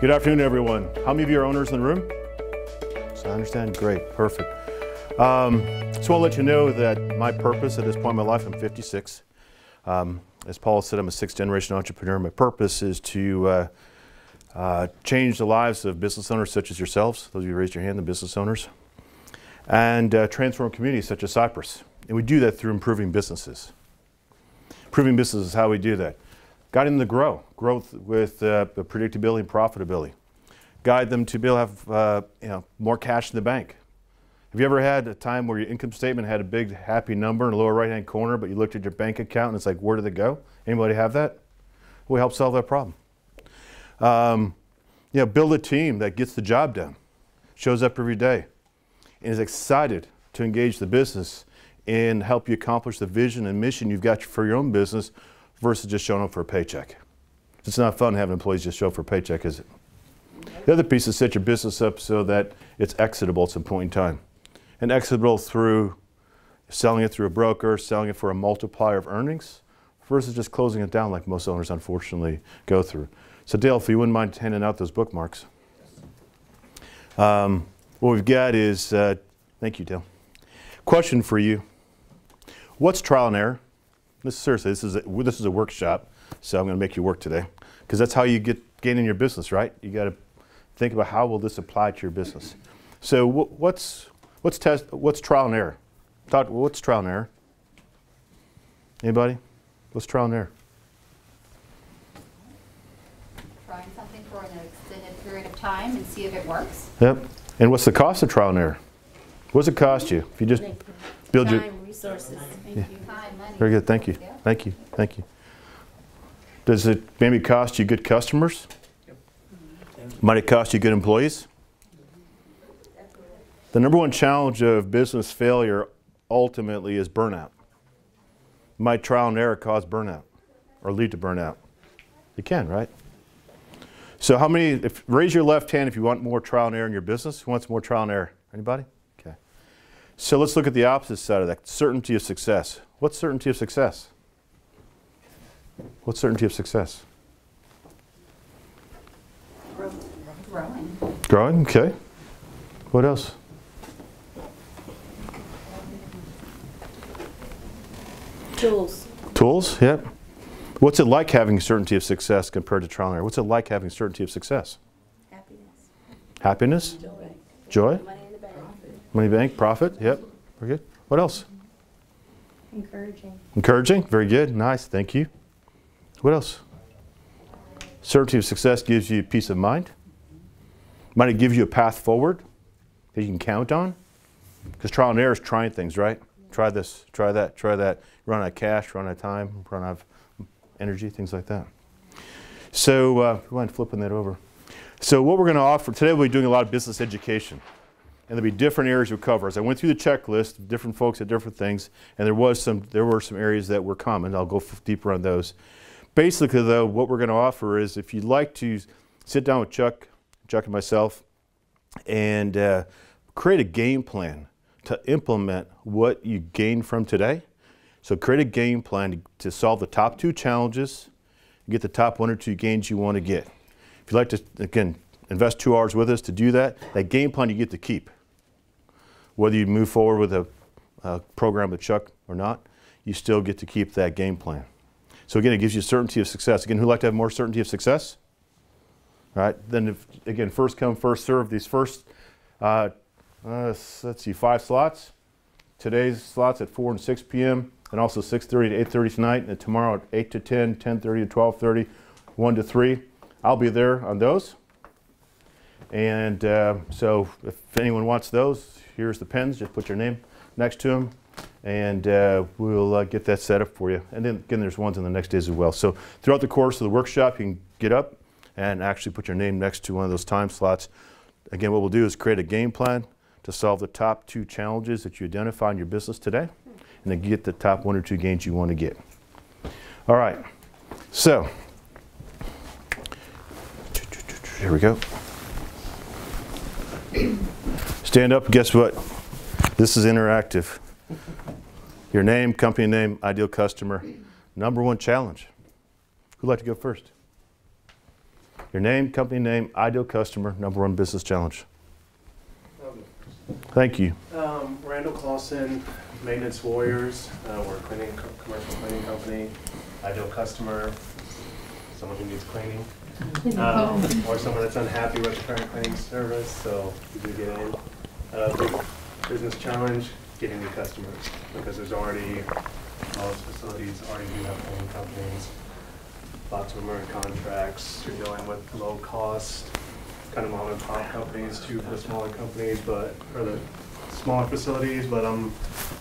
Good afternoon, everyone. How many of you are owners in the room? So I understand. Great. Perfect. So I want to let you know that my purpose at this point in my life, I'm 56. As Paul said, I'm a sixth-generation entrepreneur. My purpose is to change the lives of business owners such as yourselves, those of you who raised your hand, the business owners, and transform communities such as Cypress. And we do that through improving businesses. Improving business is how we do that. Guide them to growth with predictability and profitability. Guide them to be able to have more cash in the bank. Have you ever had a time where your income statement had a big happy number in the lower right-hand corner, but you looked at your bank account and it's like, where did it go? Anybody have that? We help solve that problem. Build a team that gets the job done, shows up every day, and is excited to engage the business and help you accomplish the vision and mission you've got for your own business versus just showing up for a paycheck. It's not fun having employees just show up for a paycheck, is it? The other piece is set your business up so that it's exitable at some point in time. And exitable through selling it through a broker, selling it for a multiplier of earnings, versus just closing it down like most owners unfortunately go through. So Dale, if you wouldn't mind handing out those bookmarks. What we've got is, thank you, Dale. Question for you. What's trial and error? Seriously, this is a workshop, so I'm going to make you work today, because that's how you gain in your business, right? You got to think about how will this apply to your business. So what's trial and error? What's trial and error? Anybody? What's trial and error? Trying something for an extended period of time and see if it works. Yep. And what's the cost of trial and error? What does it cost you if you just build your time, resources? Thank you. Time, money. Very good. Thank you. Yeah. Thank you. Thank you. Does it maybe cost you good customers? Yep. Might it cost you good employees? The number one challenge of business failure ultimately is burnout. Might trial and error cause burnout or lead to burnout? It can, right? So how many, raise your left hand if you want more trial and error in your business. Who wants more trial and error? Anybody? Okay. So let's look at the opposite side of that, certainty of success. What's certainty of success? What's certainty of success? Growing. Growing, okay. What else? Tools. Tools, yep. What's it like having certainty of success compared to trial and error? What's it like having certainty of success? Happiness. Happiness? Joy. Joy? Money in the bank. Money bank? Profit? Yep. Very good. What else? Encouraging. Encouraging? Very good. Nice. Thank you. What else? Certainty of success gives you peace of mind. Might it give you a path forward that you can count on? Because trial and error is trying things, right? Try this, try that, try that. Run out of cash, run out of time, run out of energy, things like that. So, you mind flipping that over? So what we're going to offer, today we'll be doing a lot of business education. And there'll be different areas we'll cover. As I went through the checklist, different folks had different things, and there were some areas that were common. I'll go deeper on those. Basically, though, what we're going to offer is if you'd like to sit down with Chuck and myself, and create a game plan to implement what you gained from today. So create a game plan to solve the top 2 challenges, get the top 1 or 2 gains you want to get. If you'd like to, again, invest 2 hours with us to do that, that game plan you get to keep. Whether you move forward with a program with Chuck or not, you still get to keep that game plan. So again, it gives you certainty of success. Again, who'd like to have more certainty of success? All right, then again, first come, first serve. These first, let's see, 5 slots. Today's slots at 4 and 6 p.m. and also 6:30 to 8:30 tonight, and tomorrow at 8 to 10, 10:30 to 12:30, 1 to 3. I'll be there on those. And so if anyone wants those, here's the pens. Just put your name next to them, and we'll get that set up for you. And then again, there's ones on the next days as well. So throughout the course of the workshop, you can get up and actually put your name next to one of those time slots. Again, what we'll do is create a game plan to solve the top 2 challenges that you identify in your business today, and then get the top 1 or 2 gains you want to get. All right, so here we go. Stand up, guess what? This is interactive. Your name, company name, ideal customer, number 1 challenge. Who'd like to go first? Your name, company name, ideal customer, number one business challenge. Thank you. Randall Clausen, Maintenance Warriors. We're a commercial cleaning company. Ideal customer, someone who needs cleaning. Or someone that's unhappy with the current cleaning service, so we do get in. Big business challenge, getting new customers, because there's already, most facilities already do have cleaning companies. Lots of them are in contracts. You're dealing with low cost, kind of mom and pop companies too for the smaller companies, but for the smaller facilities, but I'm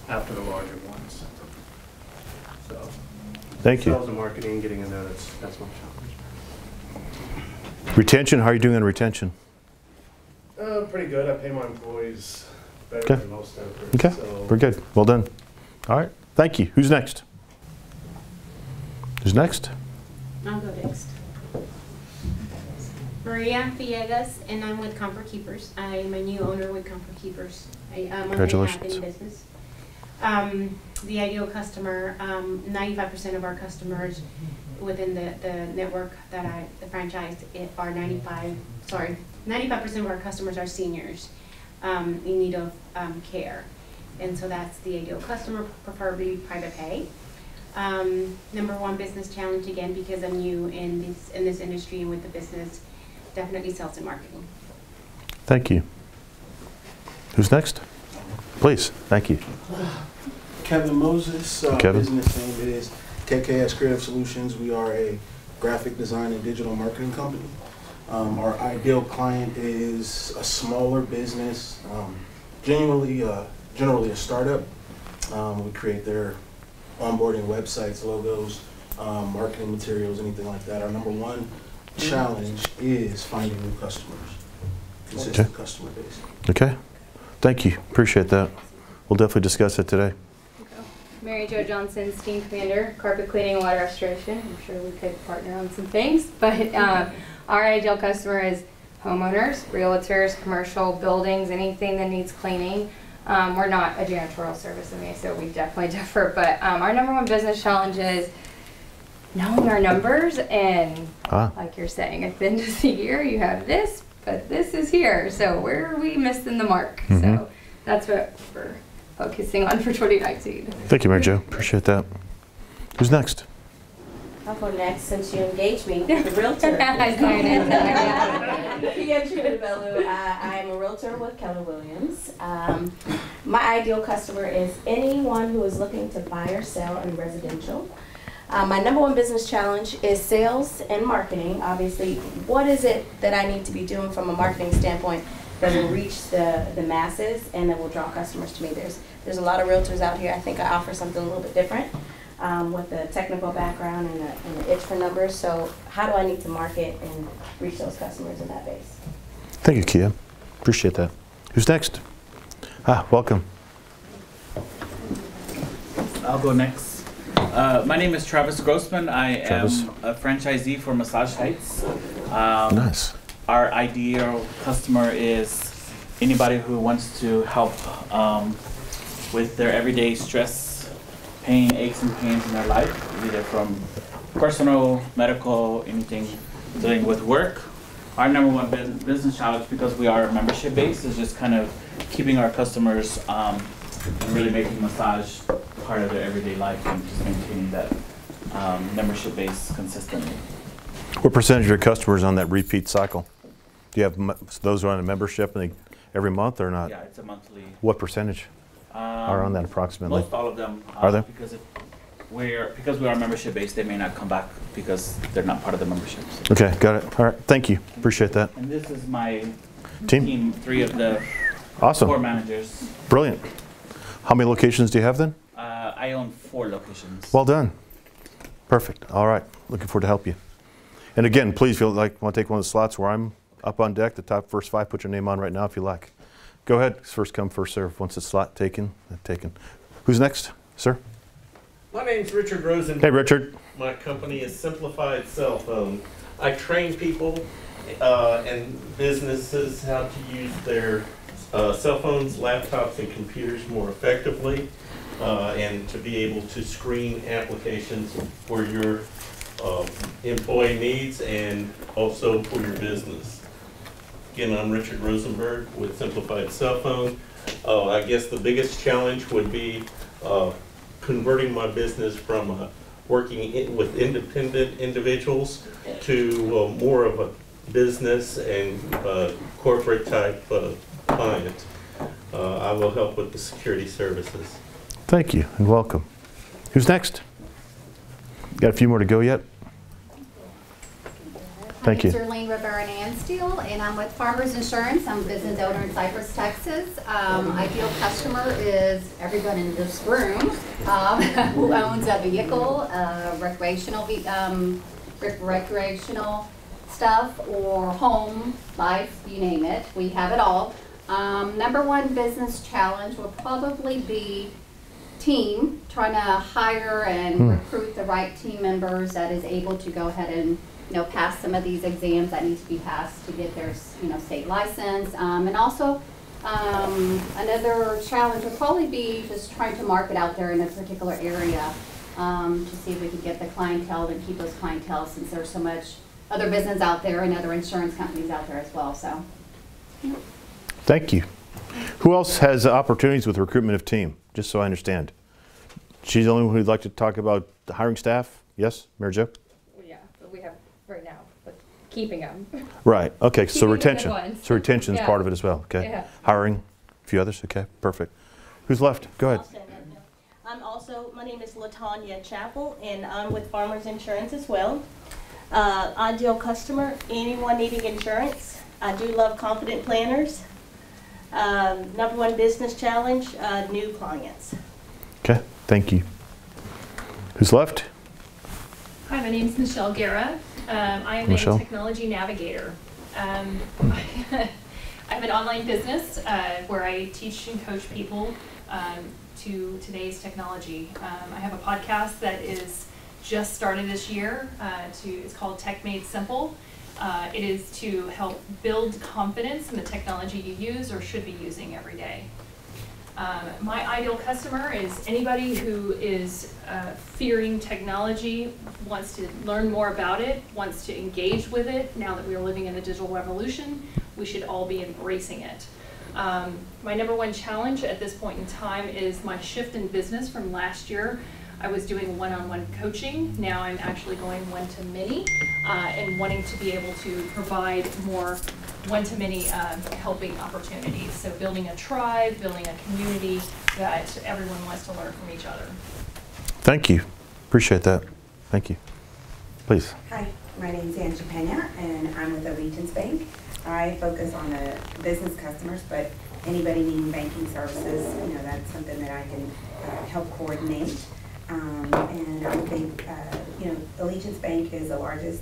after the larger ones. So Thank you. sales and marketing, getting in there, that's my challenge. Retention, how are you doing on retention? Pretty good. I pay my employees better Okay. than most others. Okay, So we're good. Well done. All right, thank you. Who's next? Who's next? I'll go next. Maria Villegas, and I'm with Comfort Keepers. I'm a new owner with Comfort Keepers. I'm on Congratulations. in business. The ideal customer, 95% of our customers within the network that the franchise are 95% of our customers are seniors in need of care. And so that's the ideal customer, preferably private pay. Number one business challenge, again, because I'm new in this industry and with the business, definitely sales and marketing. Thank you. Who's next? Please, thank you. Kevin Moses. Kevin. Business name is KKS Creative Solutions. We are a graphic design and digital marketing company. Our ideal client is a smaller business, generally a startup. We create their onboarding websites, logos, marketing materials, anything like that. Our number one challenge is finding new customers, consistent customer base. Okay, thank you. Appreciate that. We'll definitely discuss it today. Mary Jo Johnson, Steam Commander, Carpet Cleaning and Water Restoration. I'm sure we could partner on some things, but our ideal customer is homeowners, realtors, commercial buildings, anything that needs cleaning. We're not a janitorial service in me, so we definitely differ, but our number one business challenge is knowing our numbers, and like you're saying, at the end of the year you have this, but this is here, so where are we missing the mark? So that's what we're focusing on for 2019. Thank you, Mary Jo. Appreciate that. Who's next? I'll go next since you engaged me. The realtor. I am a realtor with Keller Williams. My ideal customer is anyone who is looking to buy or sell in residential. My number one business challenge is sales and marketing. Obviously, what is it that I need to be doing from a marketing standpoint that will reach the masses and that will draw customers to me? There's a lot of realtors out here. I think I offer something a little bit different with a technical background and an itch for numbers. So how do I need to market and reach those customers in that base? Thank you, Kia. Appreciate that. Who's next? Welcome. I'll go next. My name is Travis Grossman. I Travis. am a franchisee for Massage Heights. Nice. Our ideal customer is anybody who wants to help with their everyday stress, pain, aches and pains in their life, either from personal, medical, anything dealing with work. Our number one business challenge, because we are membership based, is just kind of keeping our customers and really making massage part of their everyday life and just maintaining that membership base consistently. What percentage of your customers on that repeat cycle? Do you have those who are on a membership every month or not? Yeah, it's a monthly. What percentage are on that approximately? Most all of them Are they? because we are membership based, they may not come back because they're not part of the membership. So. Okay, got it. All right, thank you. Appreciate that. And this is my Team. team, 3 of the 4 Awesome. managers. Brilliant. How many locations do you have then? I own 4 locations. Well done. Perfect. All right. Looking forward to help you. And again, please, if you want to take one of the slots where I'm up on deck, the top first 5, put your name on right now if you like. Go ahead. It's first come, first serve. Once the slot taken. Who's next, sir? My name's Richard Rosen. Hey, Richard. My company is Simplified Cell Phone. I train people and businesses how to use their cell phones, laptops, and computers more effectively, and to be able to screen applications for your employee needs and also for your business. Again, I'm Richard Rosenberg with Simplified Cell Phone. I guess the biggest challenge would be converting my business from working with independent individuals to more of a business and corporate type client. I will help with the security services. Thank you and welcome. Who's next? Got a few more to go yet? Thank you. My name's Erlene Rivera Ansteel, and I'm with Farmers Insurance. I'm a business owner in Cypress, Texas. Ideal customer is everyone in this room who owns a vehicle, recreational stuff, or home, life, you name it. We have it all. Number one business challenge will probably be team, trying to hire and recruit the right team members that is able to go ahead and pass some of these exams that need to be passed to get their state license. And also another challenge would probably be just trying to market out there in a particular area to see if we can get the clientele and keep those clientele, since there's so much other business out there and other insurance companies out there as well. So, yeah. Thank you. Who else has opportunities with recruitment of team? Just so I understand. She's the only one who'd like to talk about the hiring staff? Yes, Mary Jo? Yeah, but we have right now, but keeping them. Right, okay, so Keeping the retention. good ones. So retention is Yeah. part of it as well, okay? Yeah. Hiring, a few others, okay, perfect. Who's left? Go ahead. My name is LaTanya Chappell, and I'm with Farmers Insurance as well. Ideal customer, anyone needing insurance. I do love confident planners. Number one business challenge, new clients. Okay, thank you. Who's left? Hi, my name is Michelle Guerra. I am Michelle. a technology navigator. I have an online business where I teach and coach people to today's technology. I have a podcast that is just started this year. It's called Tech Made Simple. It is to help build confidence in the technology you use or should be using every day. My ideal customer is anybody who is fearing technology, wants to learn more about it, wants to engage with it. Now that we are living in the digital revolution, we should all be embracing it. My number one challenge at this point in time is my shift in business from last year. I was doing one-on-one coaching. Now I'm actually going one-to-many and wanting to be able to provide more one-to-many helping opportunities. So building a tribe, building a community that everyone wants to learn from each other. Thank you. Appreciate that. Thank you. Please. Hi, my name is Angie Pena, and I'm with Allegiance Bank. I focus on the business customers, but anybody needing banking services, that's something that I can help coordinate. And I would think, Allegiance Bank is the largest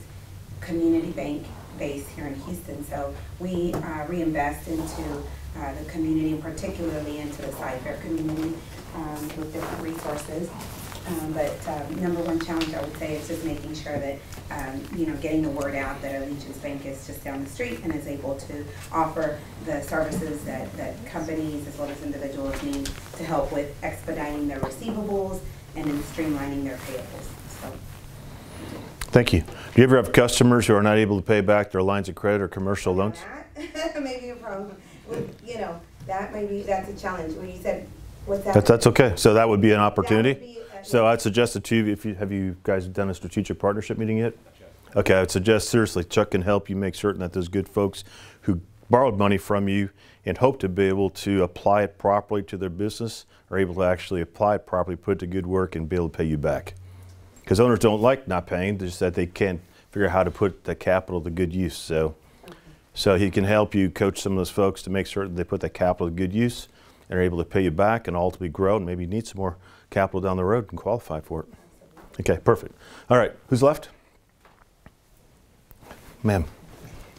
community bank base here in Houston, so we reinvest into the community, and particularly into the Cyfair community with different resources. But number one challenge I would say is just making sure that, getting the word out that Allegiance Bank is just down the street and is able to offer the services that companies as well as individuals need to help with expediting their receivables and in streamlining their payables. So. Thank you. Do you ever have customers who are not able to pay back their lines of credit or commercial loans? Maybe a problem. That's a challenge. When you said, what's that? That's okay. So that would be an opportunity? So I'd suggest it to you, have you guys done a strategic partnership meeting yet? Okay, I'd suggest seriously, Chuck can help you make certain that those good folks who borrowed money from you and hope to be able to apply it properly to their business are able to actually apply it properly, put it to good work, and be able to pay you back. Because owners don't like not paying, just that they can't figure out how to put the capital to good use. So he can help you coach some of those folks to make certain they put that capital to good use and are able to pay you back and ultimately grow and maybe need some more capital down the road and qualify for it. Okay, perfect. All right, who's left? Ma'am.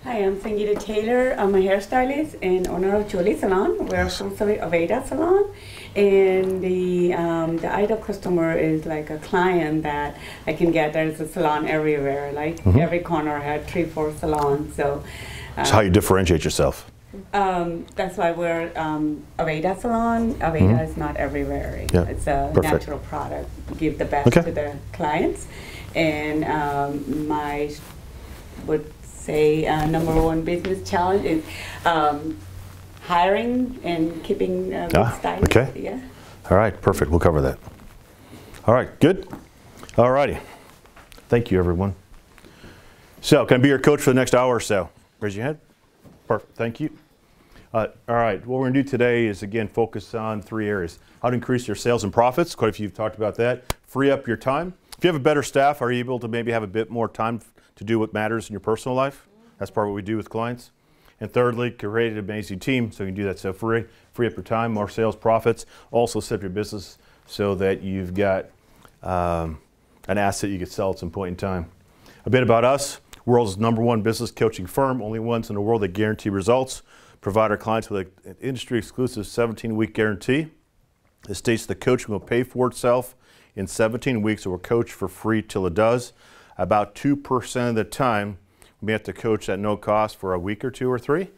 Hi, I'm Sangeeta Taylor. I'm a hairstylist and owner of Jolie Salon. We're from Aveda Salon. And the ideal customer is like a client that I can get. There's a salon everywhere. Like every corner had 3-4 salons. So That's how you differentiate yourself. That's why we're Aveda Salon. Aveda is not everywhere. Yeah. It's a Perfect. natural product. Give the best Okay. to the clients. And my would say number one business challenge is hiring and keeping good stylists. okay. Yeah. All right, perfect. We'll cover that. All right, good. All righty. Thank you, everyone. So, can I be your coach for the next hour or so? Raise your hand. Perfect. Thank you. All right. What we're going to do today is, again, focus on 3 areas. How to increase your sales and profits. Quite a few have talked about that. Free up your time. If you have a better staff, are you able to maybe have a bit more time to do what matters in your personal life? That's part of what we do with clients. And thirdly, create an amazing team so you can do that. So free up your time, more sales, profits. Also set up your business so that you've got an asset you could sell at some point in time. A bit about us. World's #1 business coaching firm, only ones in the world that guarantee results. Provide our clients with an industry-exclusive 17-week guarantee. It states the coaching will pay for itself in 17 weeks. It will coach for free till it does. About 2% of the time, we may have to coach at no cost for a week or 2 or 3.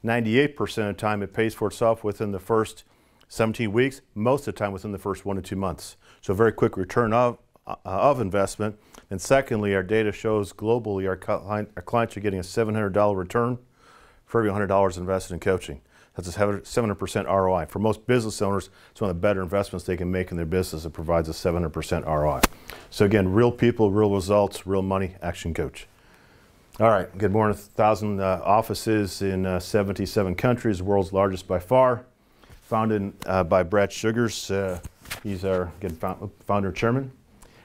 98% of the time, it pays for itself within the first 17 weeks, most of the time within the first 1 to 2 months. So a very quick return of investment. And secondly, our data shows globally our clients are getting a $700 return for every $100 invested in coaching. That's a 700% ROI. For most business owners, it's one of the better investments they can make in their business. It provides a 700% ROI. So again, real people, real results, real money, Action Coach. All right, good morning. 1,000 offices in 77 countries, the world's largest by far. Founded by Brad Sugars. He's our founder and chairman.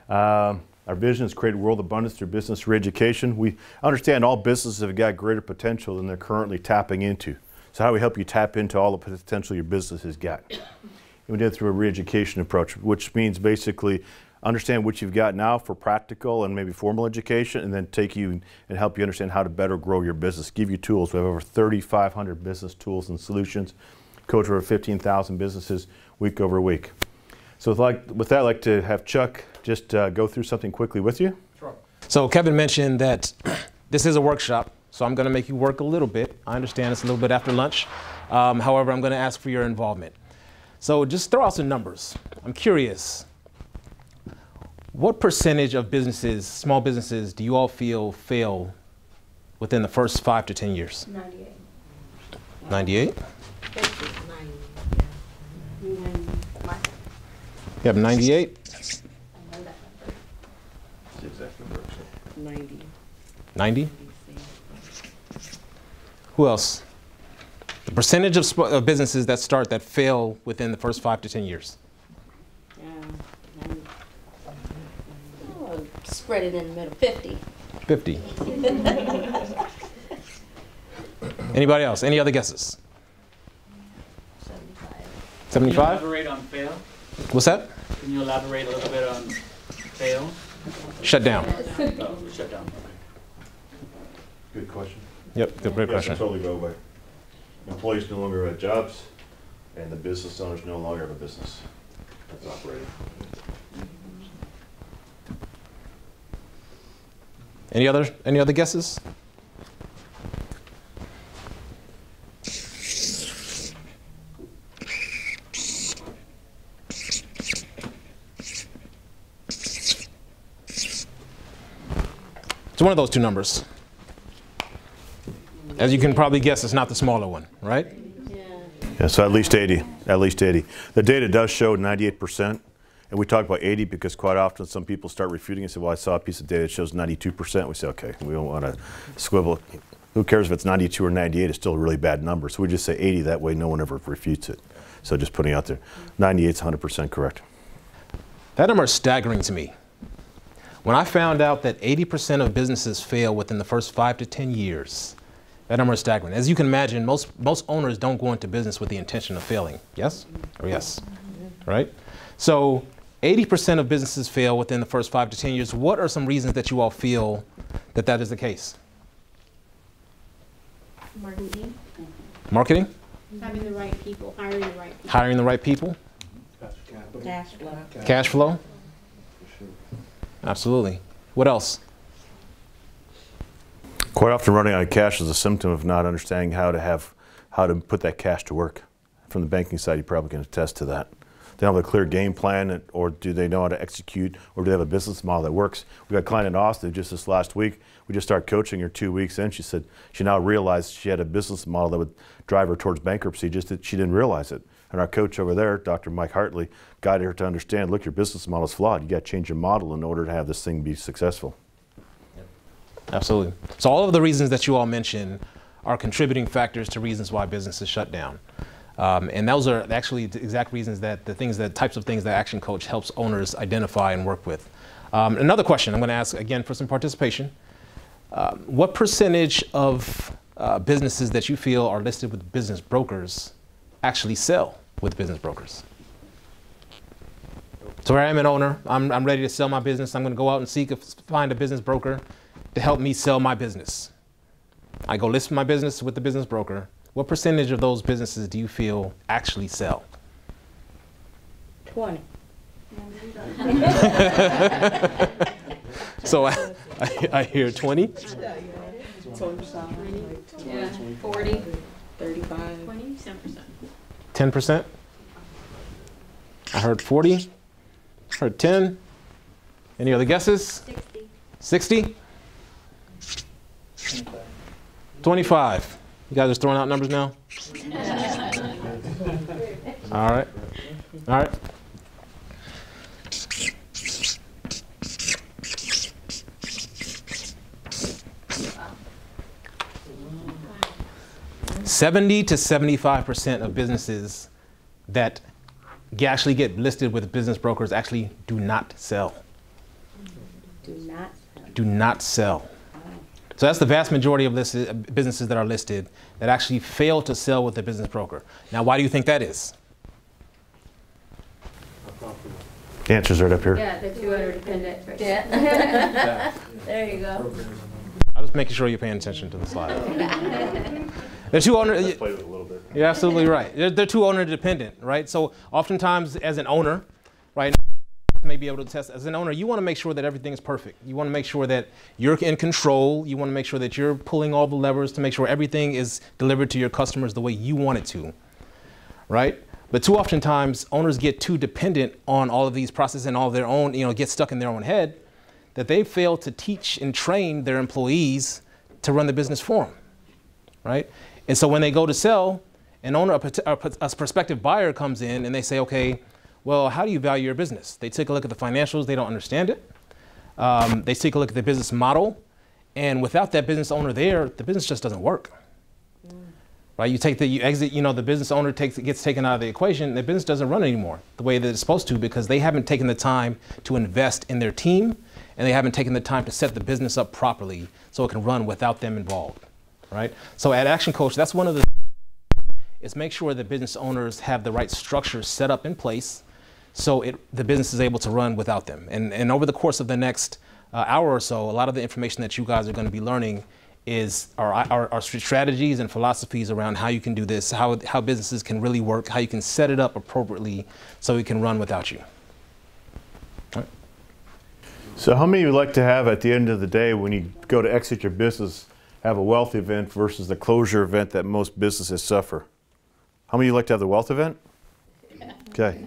Our vision is to create a world of abundance through business re-education. We understand all businesses have got greater potential than they're currently tapping into. So how do we help you tap into all the potential your business has got? And we did it through a re-education approach, which means basically understand what you've got now for practical and maybe formal education, and then take you and help you understand how to better grow your business, give you tools. We have over 3,500 business tools and solutions, coach over 15,000 businesses week over week. So with that, I'd like to have Chuck just go through something quickly with you. Sure. So Kevin mentioned that this is a workshop, so I'm going to make you work a little bit. I understand it's a little bit after lunch. However, I'm going to ask for your involvement. So just throw out some numbers. I'm curious, what percentage of businesses, small businesses, do you all feel fail within the first 5 to 10 years? 98. 98? You have 98? 90. 90? Who else? The percentage of businesses that start that fail within the first 5 to 10 years? Spread it in the middle, 50. 50. Anybody else? Any other guesses? 75. Can you elaborate on fail? What's that? Can you elaborate a little bit on fail? Shut down. Oh, shut down. Good question. Yep, great question. Yes, I totally go away. Employees no longer have jobs, and the business owners no longer have a business that's operating. Any other guesses? It's one of those two numbers. As you can probably guess, it's not the smaller one, right? Yeah, so at least 80, at least 80. The data does show 98%, and we talk about 80 because quite often some people start refuting and say, well, I saw a piece of data that shows 92%. We say, okay, we don't want to squibble. Who cares if it's 92 or 98? It's still a really bad number. So we just say 80, that way no one ever refutes it. So just putting it out there. 98 is 100% correct. That number is staggering to me. When I found out that 80% of businesses fail within the first 5 to 10 years, that number is staggering. As you can imagine, most owners don't go into business with the intention of failing. Yes? Or yes? Right? So 80% of businesses fail within the first 5 to 10 years. What are some reasons that you all feel that that is the case? Marketing. Marketing? Having the right people, hiring the right people. Hiring the right people? Cash flow. Cash flow? Absolutely. What else? Quite often running out of cash is a symptom of not understanding how to have how to put that cash to work. From the banking side, you probably can attest to that. They don't have a clear game plan, or do they know how to execute, or do they have a business model that works? We got a client in Austin just this last week. We just started coaching her 2 weeks in. She said she now realized she had a business model that would drive her towards bankruptcy, just that she didn't realize it. And our coach over there, Dr. Mike Hartley, guided her to understand, look, your business model is flawed. You got to change your model in order to have this thing be successful. Absolutely. So all of the reasons that you all mentioned are contributing factors to reasons why businesses shut down. And those are actually the exact reasons that types of things that Action Coach helps owners identify and work with. Another question I'm going to ask again for some participation. What percentage of businesses that you feel are listed with business brokers actually sell with business brokers? So where I am an owner, I'm ready to sell my business. I'm going to go out and find a business broker to help me sell my business. I go list my business with the business broker. What percentage of those businesses do you feel actually sell? 20. So I hear 20. Yeah, 40, 35. 20, 10%. 10%. I heard 40. Heard 10. Any other guesses? 60. 25. You guys just throwing out numbers now? All right. All right. $70 to 75% of businesses that actually get listed with business brokers actually do not sell. Do not sell. So that's the vast majority of businesses that are listed that actually fail to sell with a business broker. Now, why do you think that is? The answer's right up here. Yeah, the two owner dependent. Yeah. There you go. I'm just making sure you're paying attention to the slide. They're two owner. Let's play with it a little bit. You're absolutely right. They're two owner dependent, right? So oftentimes as an owner, right, may be able to test as an owner, you want to make sure that everything is perfect. You want to make sure that you're in control. You want to make sure that you're pulling all the levers to make sure everything is delivered to your customers the way you want it to, right? But too often times owners get too dependent on all of these processes and all of their own, get stuck in their own head, that they fail to teach and train their employees to run the business for them, right? And so when they go to sell, an owner, a prospective buyer comes in and they say, okay, well, how do you value your business? They take a look at the financials, they don't understand it. They take a look at the business model, and without that business owner there, the business just doesn't work. Right? You exit, the business owner gets taken out of the equation, and the business doesn't run anymore the way that it's supposed to because they haven't taken the time to invest in their team, and they haven't taken the time to set the business up properly so it can run without them involved. Right? So at Action Coach, that's one of the is make sure that business owners have the right structure set up in place so the business is able to run without them. And over the course of the next hour or so, a lot of the information that you guys are going to be learning is our strategies and philosophies around how you can do this, how businesses can really work, how you can set it up appropriately so it can run without you. All right. So how many would like to have at the end of the day when you go to exit your business, have a wealth event versus the closure event that most businesses suffer? How many of you like to have the wealth event? Okay.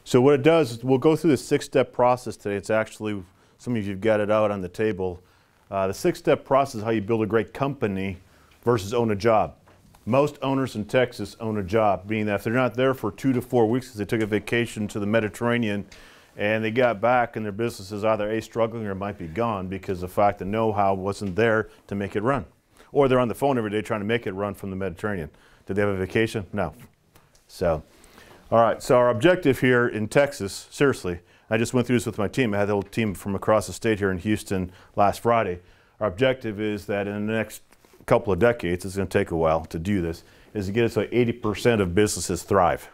So what it does is we'll go through the 6-step process today. It's actually, some of you have got it out on the table. The 6-step process is how you build a great company versus own a job. Most owners in Texas own a job, meaning that if they're not there for 2 to 4 weeks because they took a vacation to the Mediterranean and they got back and their business is either A, struggling or it might be gone because the fact the know-how wasn't there to make it run. Or they're on the phone every day trying to make it run from the Mediterranean. Did they have a vacation? No. So, all right, so our objective here in Texas, seriously, I just went through this with my team. I had the whole team from across the state here in Houston last Friday. Our objective is that in the next couple of decades, it's going to take a while to do this, is to get us so 80% of businesses thrive.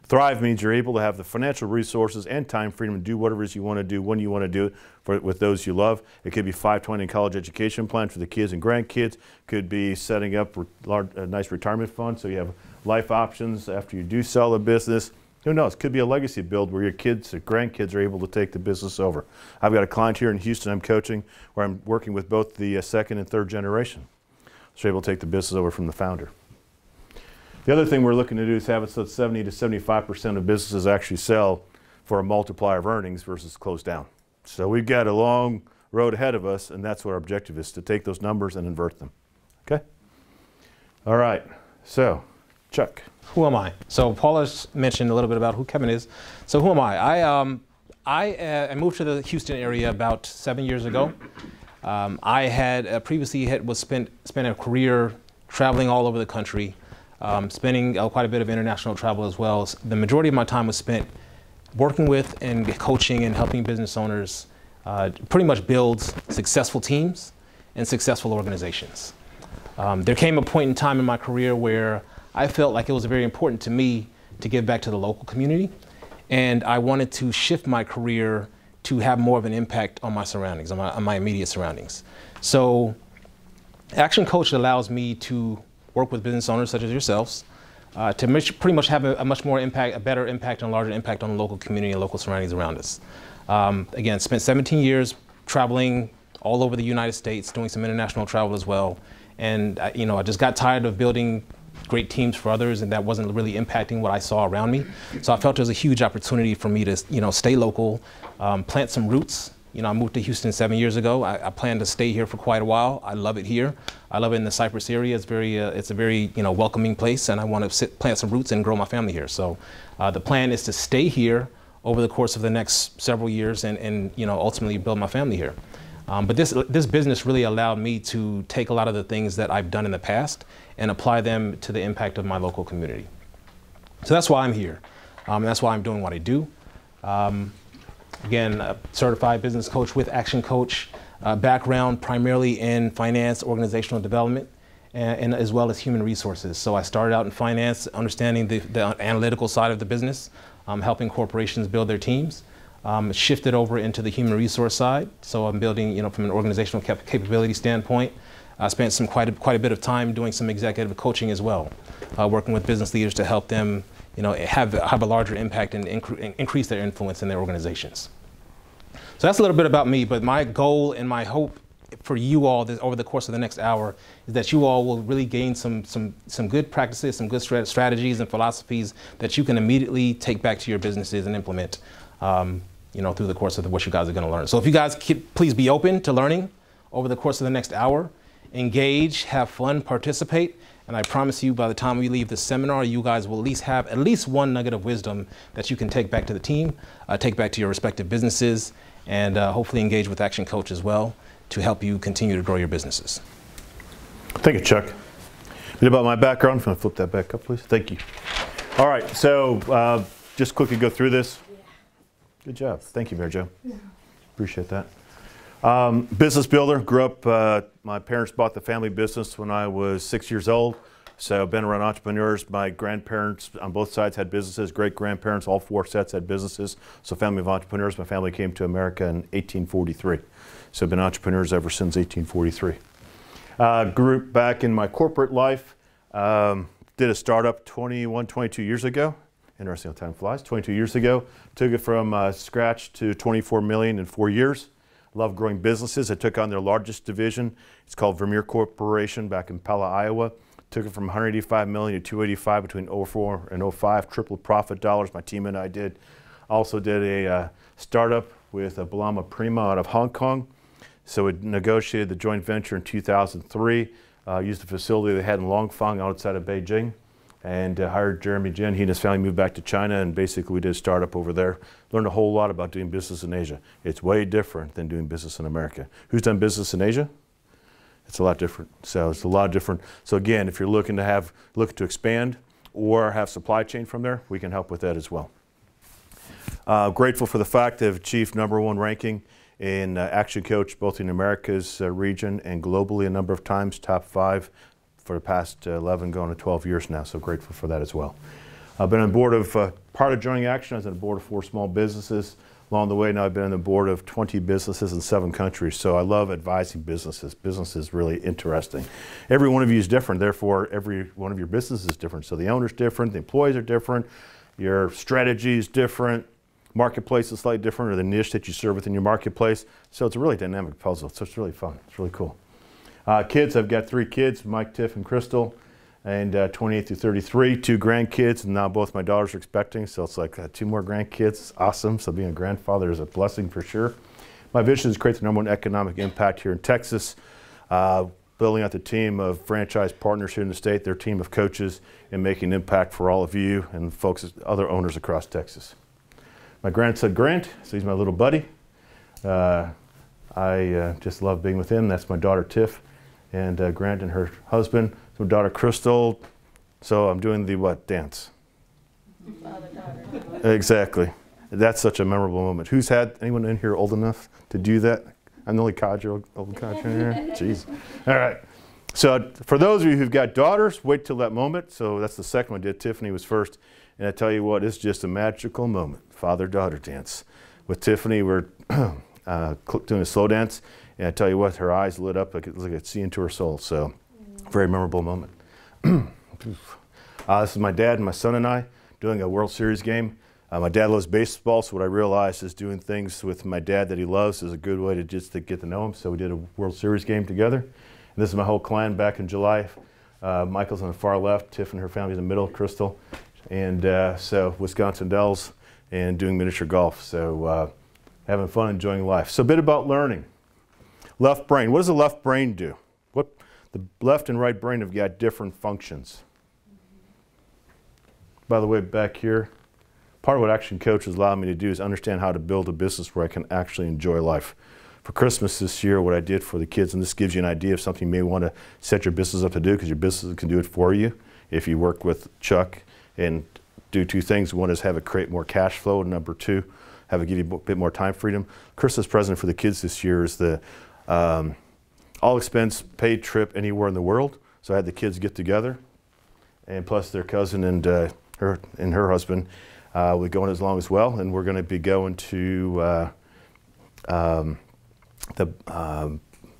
Thrive means you're able to have the financial resources and time freedom to do whatever it is you want to do when you want to do it with those you love. It could be 520 college education plan for the kids and grandkids. Could be setting up a nice retirement fund so you have life options after you do sell a business. Who knows? Could be a legacy build where your kids or grandkids are able to take the business over. I've got a client here in Houston I'm coaching where I'm working with both the second and third generation. So you're able to take the business over from the founder. The other thing we're looking to do is have it so that 70 to 75% of businesses actually sell for a multiplier of earnings versus close down. So we've got a long road ahead of us, and that's what our objective is, to take those numbers and invert them. Okay? All right. So, Chuck. Who am I? So Paula mentioned a little bit about who Kevin is. So who am I? I moved to the Houston area about 7 years ago. I had previously spent a career traveling all over the country, spending quite a bit of international travel as well. The majority of my time was spent working with and coaching and helping business owners pretty much build successful teams and successful organizations. There came a point in time in my career where I felt like it was very important to me to give back to the local community, and I wanted to shift my career to have more of an impact on my surroundings, on my immediate surroundings. So Action Coach allows me to work with business owners such as yourselves to pretty much have a much more impact, a better impact and larger impact on the local community and local surroundings around us. Again, spent 17 years traveling all over the United States, doing some international travel as well. And I just got tired of building great teams for others, and that wasn't really impacting what I saw around me. So I felt there was a huge opportunity for me to stay local, plant some roots. I moved to Houston 7 years ago. I plan to stay here for quite a while. I love it here. I love it in the Cypress area. It's a very welcoming place, and I want to plant some roots and grow my family here. So the plan is to stay here over the course of the next several years and ultimately build my family here. But this business really allowed me to take a lot of the things that I've done in the past and apply them to the impact of my local community. So that's why I'm here. And that's why I'm doing what I do. Again, a certified business coach with Action Coach, background primarily in finance, organizational development, and as well as human resources. So I started out in finance, understanding the analytical side of the business, helping corporations build their teams. Shifted over into the human resource side. So I'm building, from an organizational capability standpoint. I spent quite a bit of time doing some executive coaching as well, working with business leaders to help them, have a larger impact and increase their influence in their organizations. So that's a little bit about me, but my goal and my hope for you all over the course of the next hour is that you all will really gain some good practices, some good strategies and philosophies that you can immediately take back to your businesses and implement through the course of what you guys are going to learn. So if you guys please be open to learning over the course of the next hour, engage, have fun, participate, and I promise you by the time we leave this seminar, you guys will have at least one nugget of wisdom that you can take back to the team, take back to your respective businesses, and hopefully engage with Action Coach as well to help you continue to grow your businesses. Thank you, Chuck. A bit about my background. I'm going to flip that back up, please. Thank you. All right, so just quickly go through this. Good job. Thank you, Mary Jo. Yeah. Appreciate that. Business builder. Grew up, my parents bought the family business when I was 6 years old. So I've been around entrepreneurs. My grandparents on both sides had businesses. Great-grandparents, all four sets had businesses. So family of entrepreneurs. My family came to America in 1843. So I've been entrepreneurs ever since 1843. Grew up back in my corporate life. Did a startup 22 years ago. Interesting how time flies. 22 years ago. Took it from scratch to 24 million in 4 years. Love growing businesses. I took on their largest division. It's called Vermeer Corporation back in Pella, Iowa. Took it from 185 million to 285 between 04 and 05. Tripled profit dollars. My team and I did. Also did a startup with a Balama Prima out of Hong Kong. So we negotiated the joint venture in 2003. Used the facility they had in Longfang outside of Beijing. And hired Jeremy Jin. He and his family moved back to China, and basically we did a startup over there. Learned a whole lot about doing business in Asia. It's way different than doing business in America. Who's done business in Asia? It's a lot different. So it's a lot different. So again, if you're looking to expand or have supply chain from there, we can help with that as well. Grateful for the fact to have achieved #1 ranking in Action Coach, both in America's region and globally a number of times, top 5. For the past 11, going to 12 years now, so grateful for that as well. I've been on board of, part of joining Action, I was on the board of 4 small businesses. Along the way now I've been on the board of 20 businesses in 7 countries, so I love advising businesses. Business is really interesting. Every one of you is different, therefore every one of your businesses is different. So the owner's different, the employees are different, your strategy is different, marketplace is slightly different, or the niche that you serve within your marketplace. So it's a really dynamic puzzle, so it's really fun, it's really cool. Kids, I've got 3 kids, Mike, Tiff, and Crystal. and 28 through 33, 2 grandkids, and now both my daughters are expecting, so it's like 2 more grandkids. It's awesome. So being a grandfather is a blessing for sure. My vision is to create the #1 economic impact here in Texas, building out the team of franchise partners here in the state, their team of coaches, and making an impact for all of you and folks, other owners across Texas. My grandson Grant, so he's my little buddy. I just love being with him. That's my daughter Tiff, and Grant and her husband. So daughter Crystal. So I'm doing the what dance? Exactly. That's such a memorable moment. Who's had anyone in here old enough to do that? I'm the only codger, old codger in here. Jeez. All right. So for those of you who've got daughters, wait till that moment. So that's the second one I did. Tiffany was first. And I tell you what, it's just a magical moment. Father-daughter dance. With Tiffany, we're doing a slow dance. And I tell you what, her eyes lit up like I could see into her soul. So very memorable moment. This is my dad and my son and I doing a World Series game. My dad loves baseball, so what I realized is doing things with my dad that he loves is a good way to just to get to know him. So we did a World Series game together. And this is my whole clan back in July. Michael's on the far left, Tiff and her family in the middle, Crystal. And so Wisconsin Dells and doing miniature golf. So having fun, enjoying life. So a bit about learning. Left brain. What does the left brain do? The left and right brain have got different functions. By the way, back here, part of what Action Coach has allowed me to do is understand how to build a business where I can actually enjoy life. For Christmas this year, what I did for the kids, and this gives you an idea of something you may want to set your business up to do, because your business can do it for you if you work with Chuck and do 2 things. One is have it create more cash flow, and number 2, have it give you a bit more time freedom. Christmas present for the kids this year is the all expense paid trip anywhere in the world. So I had the kids get together, and plus their cousin and her husband we're going as long as well, and we're going to be going to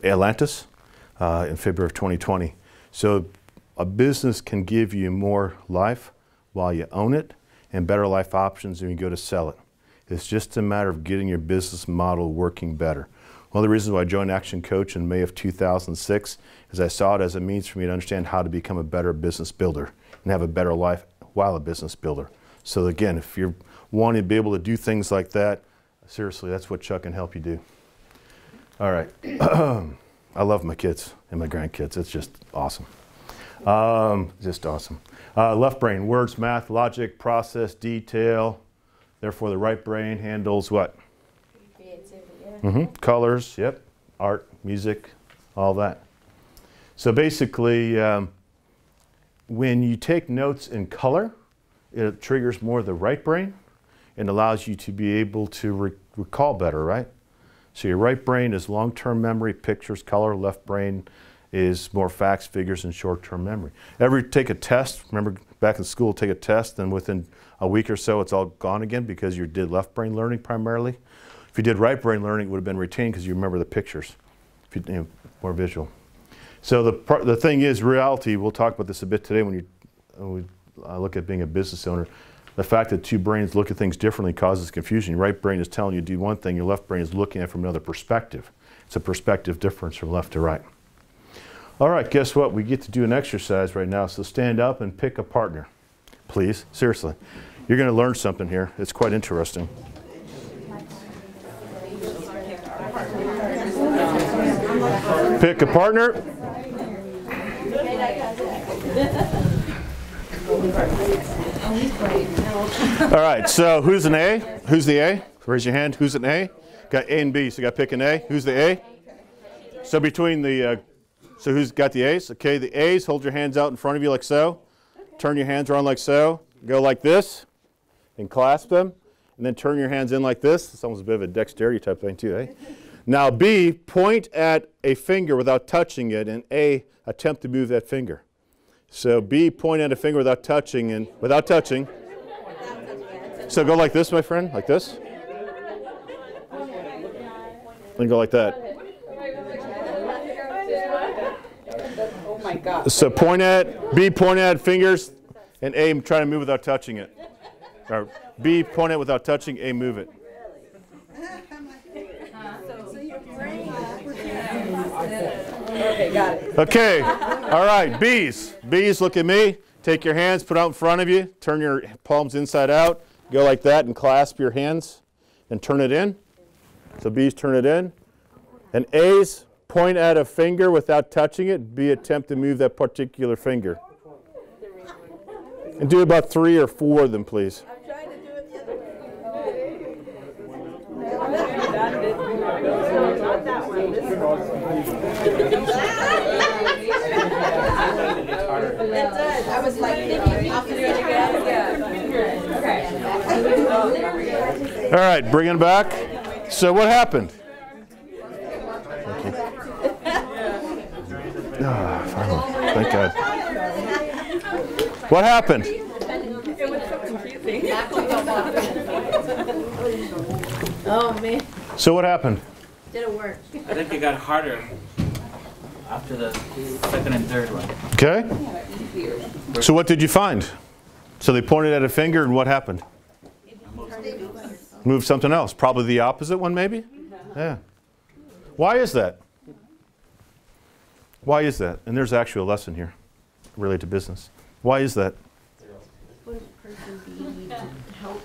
Atlantis in February of 2020. So a business can give you more life while you own it, and better life options when you go to sell it. It's just a matter of getting your business model working better. One of the reasons why I joined Action Coach in May of 2006 is I saw it as a means for me to understand how to become a better business builder and have a better life while a business builder. So again, if you're wanting to be able to do things like that, seriously, that's what Chuck can help you do. All right. I love my kids and my grandkids. It's just awesome. Just awesome. Left brain, words, math, logic, process, detail. Therefore, the right brain handles what? Colors, yep, art, music, all that. So basically, when you take notes in color, it triggers more the right brain and allows you to be able to recall better, right? So your right brain is long-term memory, pictures, color. Left brain is more facts, figures, and short-term memory. Ever take a test? Remember back in school, take a test, and within a week or so, it's all gone again because you did left brain learning primarily. If you did right brain learning, it would have been retained because you remember the pictures, if you, more visual. So the thing is, reality, we'll talk about this a bit today when we look at being a business owner. The fact that 2 brains look at things differently causes confusion. Your right brain is telling you to do one thing, your left brain is looking at it from another perspective. It's a perspective difference from left to right. All right, guess what? We get to do an exercise right now, so stand up and pick a partner. Please, seriously. You're going to learn something here. It's quite interesting. Pick a partner. All right, so who's an A? Who's the A? Raise your hand. Who's an A? Got A and B, so you got to pick an A. Who's the A? So between the, so who's got the A's? Okay, the A's, hold your hands out in front of you like so. Turn your hands around like so. Go like this and clasp them. And then turn your hands in like this. It's almost a bit of a dexterity type thing too, eh? Now B, point at a finger without touching it, and A, attempt to move that finger. So B, point at a finger without touching, and without touching. So go like this, my friend, like this. Then go like that. Oh my God. So B, point at fingers, and A, try to move without touching it. Or B, point at without touching, A, move it. Okay, got it. Okay, all right, B's. B's, look at me. Take your hands, put out in front of you. Turn your palms inside out. Go like that and clasp your hands and turn it in. So B's, turn it in. And A's, point at a finger without touching it. B, attempt to move that particular finger. And do about 3 or 4 of them, please. I was like thinking off the All right, bring it back. So what happened? Thank God. What happened? It was so confusing. Oh man. So what happened? Didn't work. I think it got harder after the second and third one. Okay. So what did you find? So they pointed at a finger and what happened? Moved something else. Probably the opposite one maybe? Yeah. Why is that? Why is that? And there's actually a lesson here related to business. Why is that? Help.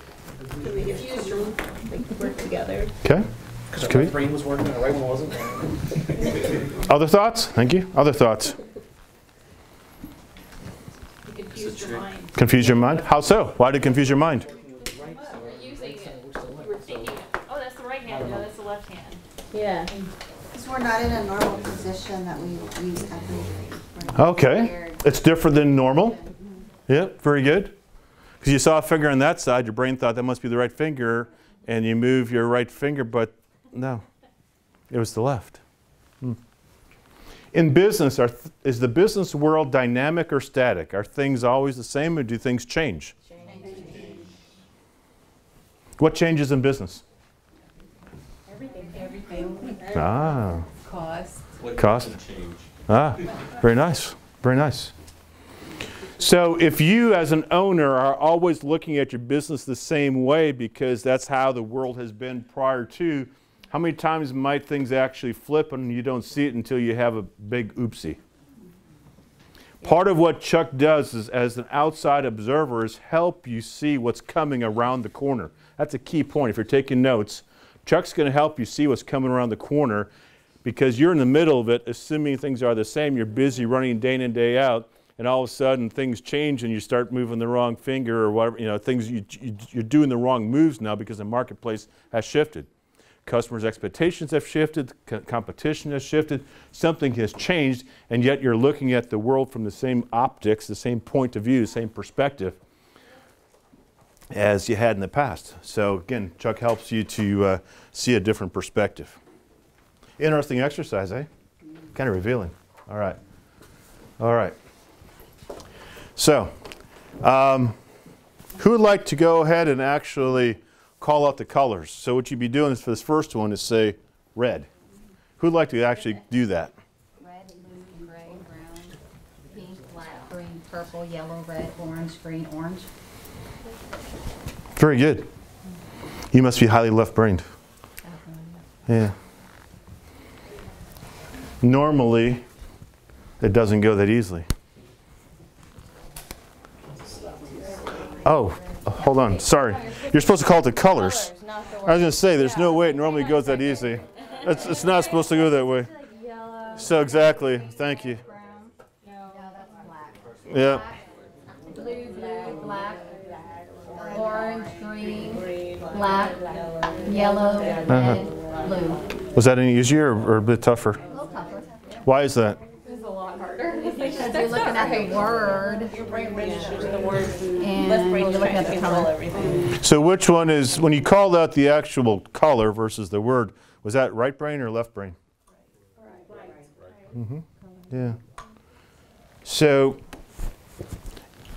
Work together. Okay. Because our right brain was working, our right one wasn't. Other thoughts? Thank you. Other thoughts? Confuse your mind. Confuse your mind? How so? Why did it confuse your mind? Using it. You were thinking, oh, that's the right hand, no, that's the left hand. Yeah. Because we're not in a normal position that we use everything. Okay. It's different than normal. Yep, very good. Because you saw a finger on that side, your brain thought that must be the right finger, and you move your right finger, but no, it was the left. In business, is the business world dynamic or static? Are things always the same or do things change? What changes in business? Everything. Ah. Cost. Cost. Ah, very nice. Very nice. So if you as an owner are always looking at your business the same way because that's how the world has been prior to, how many times might things actually flip and you don't see it until you have a big oopsie? Part of what Chuck does is, as an outside observer, is help you see what's coming around the corner. That's a key point. If you're taking notes, Chuck's going to help you see what's coming around the corner because you're in the middle of it, assuming things are the same. You're busy running day in and day out, and all of a sudden things change and you start moving the wrong finger or whatever. You know, things you're doing the wrong moves now because the marketplace has shifted. Customers' expectations have shifted, competition has shifted, something has changed, and yet you're looking at the world from the same optics, the same point of view, the same perspective as you had in the past. So again, Chuck helps you to see a different perspective. Interesting exercise, eh? Kind of revealing. All right. All right. So, who would like to go ahead and actually call out the colors? So what you'd be doing is for this first one is say red. Who'd like to actually do that? Red, blue, gray, brown, pink, black, green, purple, yellow, red, orange, green, orange. Very good. You must be highly left-brained. Yeah. Normally, it doesn't go that easily. Oh, hold on. Sorry. You're supposed to call it the colors. I was going to say, there's no way it normally goes that easy. It's not supposed to go that way. So exactly. Thank you. Yeah. Blue, black, orange, green, black, yellow, red, blue. Was that any easier or a bit tougher? A little tougher. Why is that? It's a lot harder. Because you're looking at the word. Your brain registers the word. And Left brain you're is looking trying at to the control color. everything. So which one is, when you called out the actual color versus the word, was that right brain or left brain? Mm-hmm. Yeah. So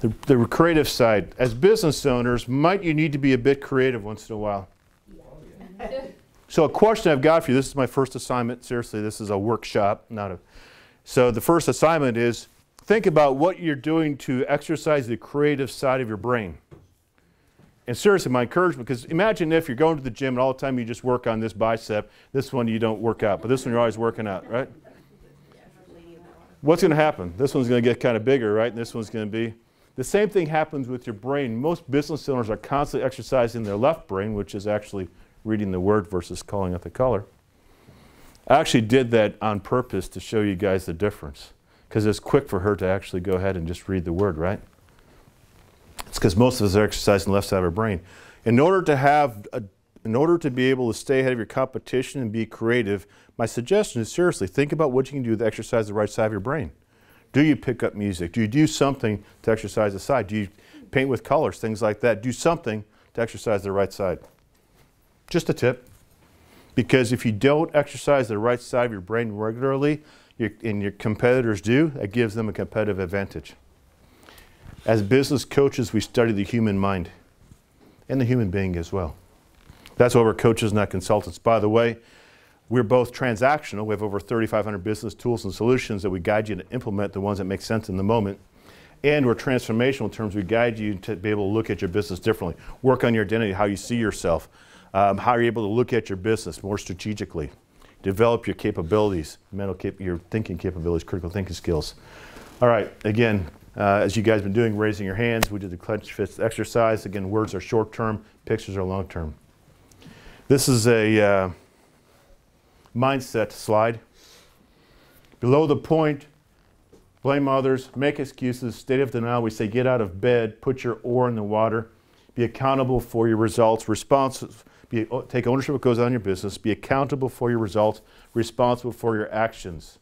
the creative side, as business owners, might you need to be a bit creative once in a while? So a question I've got for you, this is my first assignment, seriously, this is a workshop, not a... So the first assignment is, think about what you're doing to exercise the creative side of your brain. And seriously, my encouragement, because imagine if you're going to the gym and all the time you just work on this bicep, this one you don't work out, but this one you're always working out, right? what's going to happen? This one's going to get kind of bigger, right? And this one's going to be. The same thing happens with your brain. Most business owners are constantly exercising their left brain, which is actually reading the word versus calling out the color. I actually did that on purpose to show you guys the difference, because it's quick for her to actually go ahead and just read the word, right? It's because most of us are exercising the left side of our brain. In order to be able to stay ahead of your competition and be creative, my suggestion is seriously think about what you can do to exercise the right side of your brain. Do you pick up music? Do you do something to exercise the side? Do you paint with colors, things like that? Do something to exercise the right side. Just a tip. Because if you don't exercise the right side of your brain regularly, and your competitors do, it gives them a competitive advantage. As business coaches, we study the human mind and the human being as well. That's why we're coaches, not consultants. By the way, we're both transactional. We have over 3,500 business tools and solutions that we guide you to implement, the ones that make sense in the moment. And we're transformational in terms we guide you to be able to look at your business differently, work on your identity, how you see yourself, how you're able to look at your business more strategically, develop your capabilities, your thinking capabilities, critical thinking skills. All right, again, as you guys have been doing, raising your hands, we did the clenched fist exercise. Again, words are short term, pictures are long term. This is a mindset slide. Below the point, blame others, make excuses, state of denial. We say get out of bed, put your oar in the water, be accountable for your results, take ownership of what goes on in your business, be accountable for your results, responsible for your actions.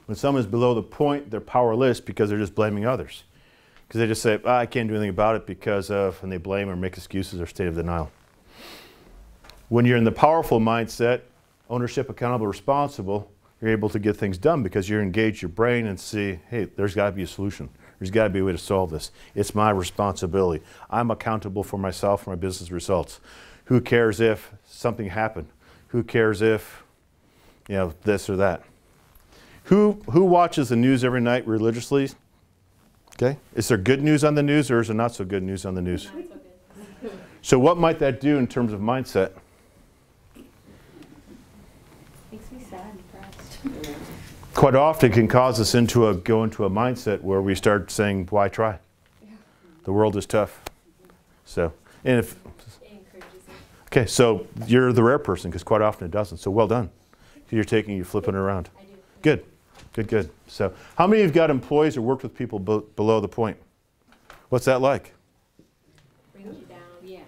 When someone's below the point, they're powerless because they're just blaming others. Because they just say, I can't do anything about it because of, and they blame or make excuses or state of denial. When you're in the powerful mindset, ownership, accountable, responsible, you're able to get things done because you engage your brain and see, hey, there's got to be a solution. There's got to be a way to solve this. It's my responsibility. I'm accountable for myself, for my business results. Who cares if something happened? Who cares if, this or that? Who watches the news every night religiously? Okay. Is there good news on the news or is there not so good news on the news? So what might that do in terms of mindset? Makes me sad and depressed. Quite often can cause us go into a mindset where we start saying, why try? Yeah. The world is tough. So, and if, okay, so you're the rare person because quite often it doesn't. So well done. You're flipping it around. I do. Good, good, good. So how many of you have got employees or worked with people below the point? What's that like? Brings you down. Yeah.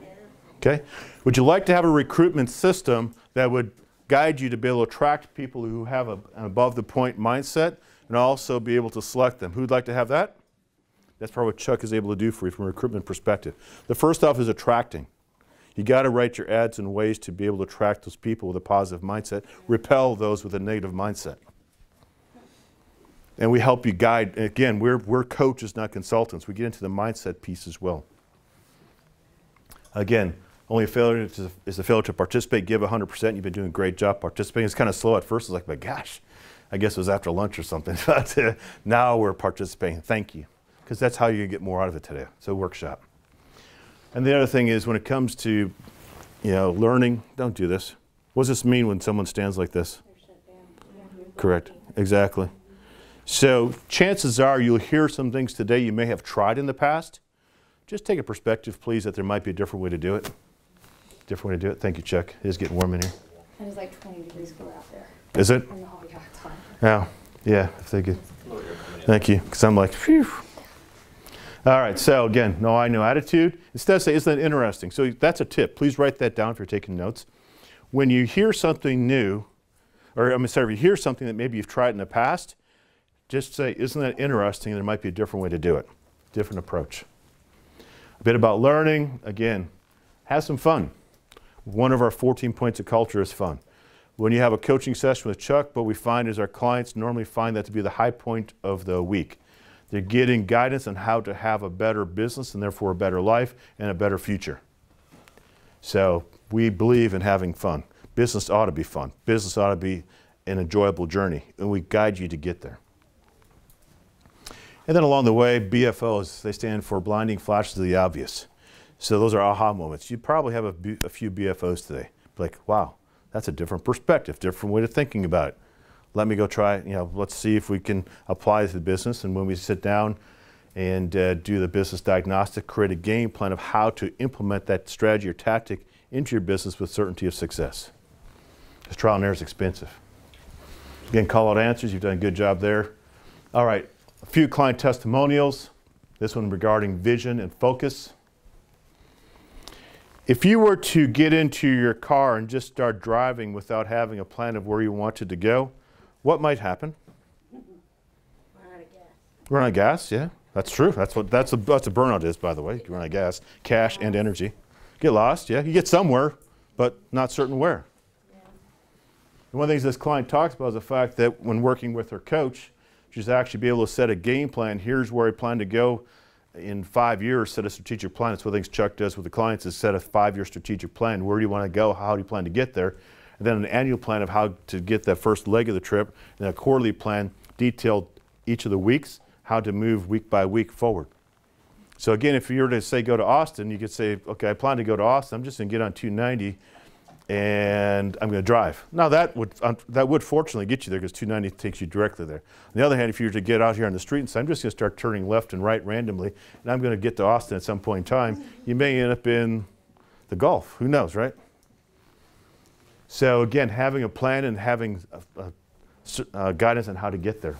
Okay. Would you like to have a recruitment system that would guide you to be able to attract people who have an above the point mindset and also be able to select them? Who'd like to have that? That's probably what Chuck is able to do for you from a recruitment perspective. The first off is attracting. You got to write your ads in ways to be able to attract those people with a positive mindset, repel those with a negative mindset. And we help you guide. And again, we're coaches, not consultants. We get into the mindset piece as well. Again, only a failure is a failure to participate. Give 100%. You've been doing a great job participating. It's kind of slow at first. It's like, my gosh, I guess it was after lunch or something. But now we're participating. Thank you. Because that's how you get more out of it today. It's a workshop. And the other thing is when it comes to, learning, don't do this. What does this mean when someone stands like this? Correct. Exactly. So chances are you'll hear some things today you may have tried in the past. Just take a perspective, please, that there might be a different way to do it. Different way to do it. Thank you, Chuck. It is getting warm in here. And it's like 20 degrees cooler out there. Is it? In the hall, yeah, it's hot. Yeah, if they could. Thank you. Because I'm like, phew. All right, so again, no I, no attitude. Instead of say, isn't that interesting? So that's a tip. Please write that down if you're taking notes. When you hear something new, if you hear something that maybe you've tried in the past, just say, isn't that interesting? There might be a different way to do it. Different approach. A bit about learning. Again, have some fun. One of our 14 points of culture is fun. When you have a coaching session with Chuck, what we find is our clients normally find that to be the high point of the week. They're getting guidance on how to have a better business and therefore a better life and a better future. So we believe in having fun. Business ought to be fun. Business ought to be an enjoyable journey, and we guide you to get there. And then along the way, BFOs, they stand for blinding flashes of the obvious. So those are aha moments. You probably have a few BFOs today. Like, wow, that's a different perspective, different way of thinking about it. let me go try it. Let's see if we can apply it to the business. And when we sit down and do the business diagnostic, create a game plan of how to implement that strategy or tactic into your business with certainty of success. Because trial and error is expensive. Again, call out answers. You've done a good job there. All right, a few client testimonials. This one regarding vision and focus. If you were to get into your car and just start driving without having a plan of where you wanted to go, what might happen? Run out of gas. Run out of gas, yeah. That's true. That's a burnout is, by the way. You run out of gas, cash, and energy. Get lost, yeah. You get somewhere, but not certain where. Yeah. And one of the things this client talks about is the fact that when working with her coach, she's actually be able to set a game plan. Here's where I plan to go in 5 years, set a strategic plan. That's one of the things Chuck does with the clients is set a 5-year strategic plan. Where do you want to go? How do you plan to get there? And then an annual plan of how to get that first leg of the trip, and a quarterly plan detailed each of the weeks, how to move week by week forward. So again, if you were to say go to Austin, you could say, okay, I plan to go to Austin. I'm just going to get on 290 and I'm going to drive. Now that would fortunately get you there because 290 takes you directly there. On the other hand, if you were to get out here on the street and say, I'm just going to start turning left and right randomly, and I'm going to get to Austin at some point in time, you may end up in the Gulf. Who knows, right? So again, having a plan and having guidance on how to get there.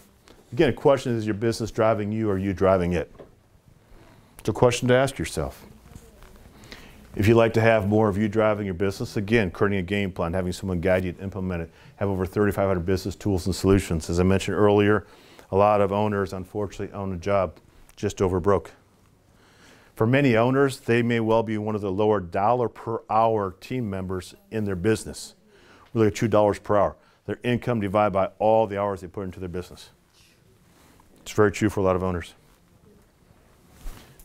Again, the question is your business driving you or you driving it? It's a question to ask yourself. If you'd like to have more of you driving your business, again, creating a game plan, having someone guide you to implement it, have over 3,500 business tools and solutions. As I mentioned earlier, a lot of owners, unfortunately, own a job just over broke. For many owners, they may well be one of the lower dollar per hour team members in their business. We look at $2 per hour. Their income divided by all the hours they put into their business. It's very true for a lot of owners.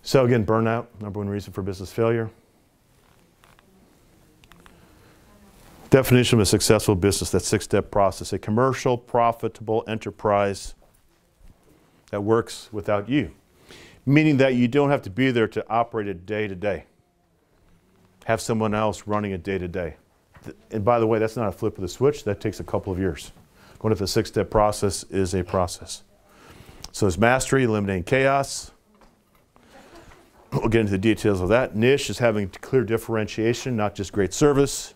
So again, burnout, number one reason for business failure. Definition of a successful business, that 6-step process, a commercial, profitable enterprise that works without you. Meaning that you don't have to be there to operate it day to day. Have someone else running it day to day. And by the way, that's not a flip of the switch, that takes a couple of years. Going through the 6-step process is a process. So it's mastery, eliminating chaos. We'll get into the details of that. Niche is having clear differentiation, not just great service.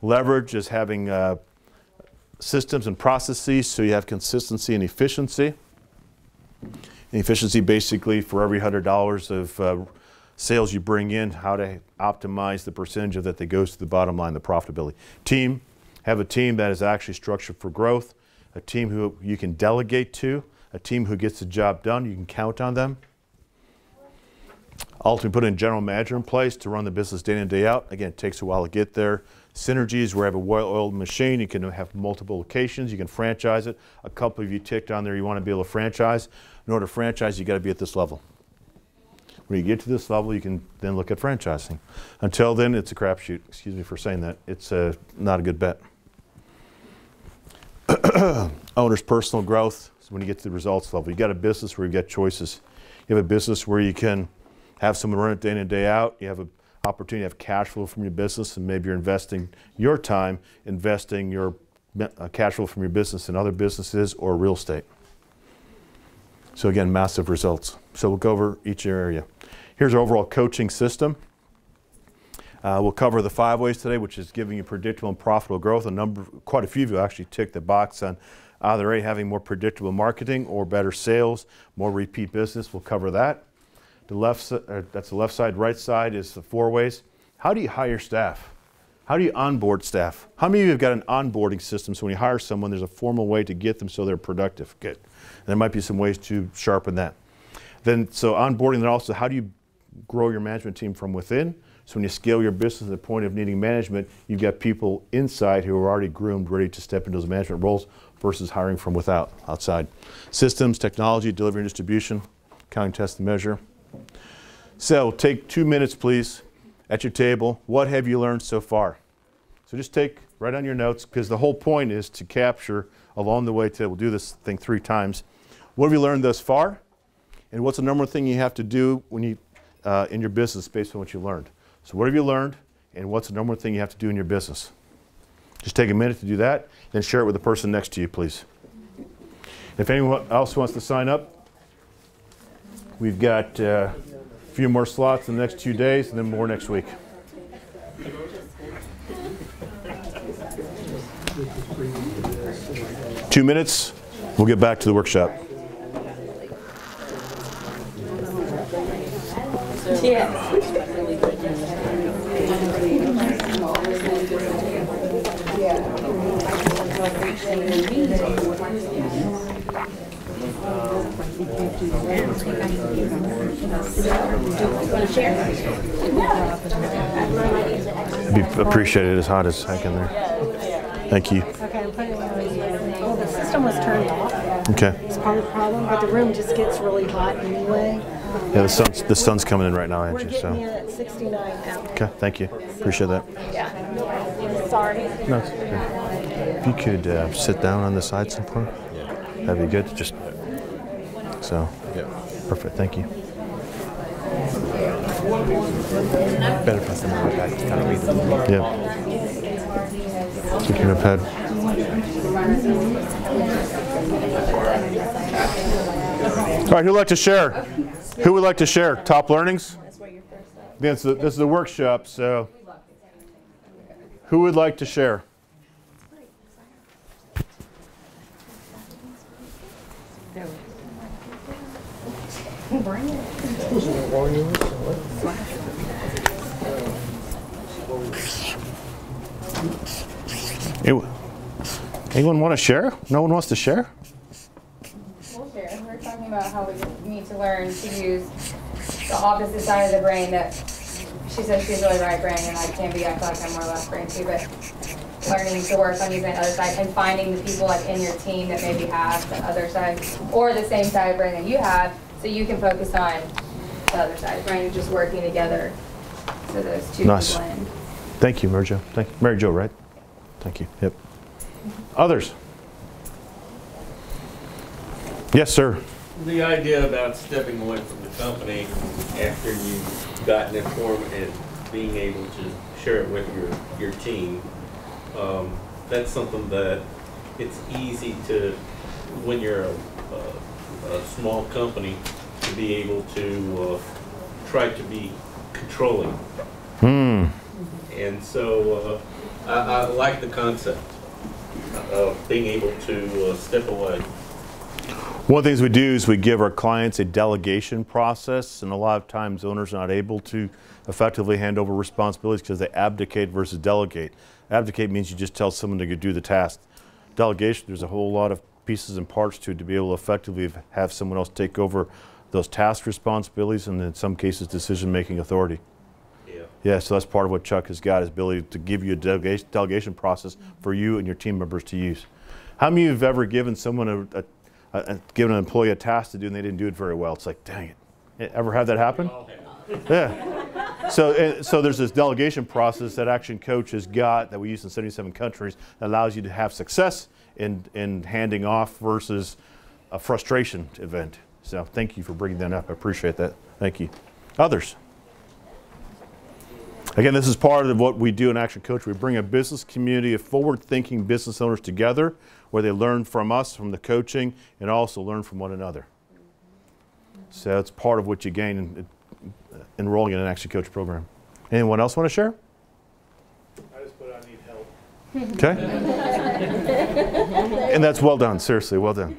Leverage is having systems and processes so you have consistency and efficiency. And efficiency basically for every $100 of sales you bring in, how to optimize the percentage of that goes to the bottom line, the profitability. Team, have a team that is actually structured for growth, a team who you can delegate to, a team who gets the job done, you can count on them. Ultimately put a general manager in place to run the business day in, day out. Again, it takes a while to get there. Synergies, where you have a well-oiled machine, you can have multiple locations, you can franchise it. A couple of you ticked on there you want to be able to franchise. In order to franchise, you got to be at this level. When you get to this level, you can then look at franchising. Until then, it's a crapshoot. Excuse me for saying that. It's not a good bet. Owner's personal growth is when you get to the results level. You got a business where you've got choices. You have a business where you can have someone run it day in and day out. You have an opportunity to have cash flow from your business, and maybe you're investing your time, investing your cash flow from your business in other businesses or real estate. So again, massive results. So we'll go over each area. Here's our overall coaching system. We'll cover the 5 ways today, which is giving you predictable and profitable growth. Quite a few of you actually tick the box on either A, having more predictable marketing or better sales, more repeat business. We'll cover that. That's the left side. Right side is the 4 ways. How do you hire staff? How do you onboard staff? How many of you have got an onboarding system so when you hire someone, there's a formal way to get them so they're productive? Good. And there might be some ways to sharpen that. Then, so onboarding, then also, how do you grow your management team from within? So when you scale your business to the point of needing management, you've got people inside who are already groomed, ready to step into those management roles versus hiring from outside. Systems, technology, delivery and distribution, counting, test, and measure. So take 2 minutes, please, at your table. What have you learned so far? So just write on your notes, because the whole point is to capture along the way we'll do this thing 3 times. What have you learned thus far? And what's the number one thing you have to do when you in your business based on what you learned? So what have you learned, and what's the number one thing you have to do in your business? Just take a minute to do that, then share it with the person next to you, please. If anyone else wants to sign up, we've got a few more slots in the next 2 days and then more next week. Two minutes, we'll get back to the workshop. It'd be appreciated as hot as heck in there. Thank you. Okay, I'm putting it on. Well, the system was turned off. Okay. It's part of the problem, but the room just gets really hot anyway. Yeah, the sun's coming in right now, We're Angie. getting in So. at 69 now. Okay, thank you. Appreciate that. Yeah. Sorry. No, it's okay. If you could sit down on the side somewhere, that'd be good. Just so. Yeah. Perfect. Thank you. Better press them out back to kind of read them. Yeah. Take your notepad. All right, who'd like to share? Who would like to share? Top learnings? This is a workshop, so who would like to share? Bring it. Anyone want to share? No one wants to share? We'll share. We're talking about how we need to learn to use the opposite side of the brain that she says she's really right brain, and I can be. I feel like I'm more left brain too, but learning to work on using the other side and finding the people like in your team that maybe have the other side or the same side of brain that you have, so you can focus on the other side of the brain, just working together so those two Nice. can blend. Thank you, Mary Jo. Thank you. Mary Jo, right? Thank you. Yep. Others? Yes, sir. The idea about stepping away from the company after you've gotten it formed and being able to share it with your team, that's something that it's easy to, when you're a small company, to be able to try to be controlling. And so I like the concept of being able to step away. One of the things we do is we give our clients a delegation process, and a lot of times owners are not able to effectively hand over responsibilities because they abdicate versus delegate. Abdicate means you just tell someone to go do the task. Delegation, there's a whole lot of pieces and parts to it to be able to effectively have someone else take over those task responsibilities and in some cases decision-making authority. Yeah, so that's part of what Chuck has got, his ability to give you a delegation process for you and your team members to use. How many of you have ever given someone given an employee a task to do and they didn't do it very well? It's like, dang it. Ever had that happen? Yeah. So there's this delegation process that Action Coach has got that we use in 77 countries that allows you to have success in handing off versus a frustration event. So thank you for bringing that up. I appreciate that. Thank you. Others? Again, this is part of what we do in Action Coach. We bring a business community of forward-thinking business owners together where they learn from us, from the coaching, and also learn from one another. So it's part of what you gain in enrolling in an Action Coach program. Anyone else want to share? I just put I need help. Okay. And that's well done. Seriously, well done.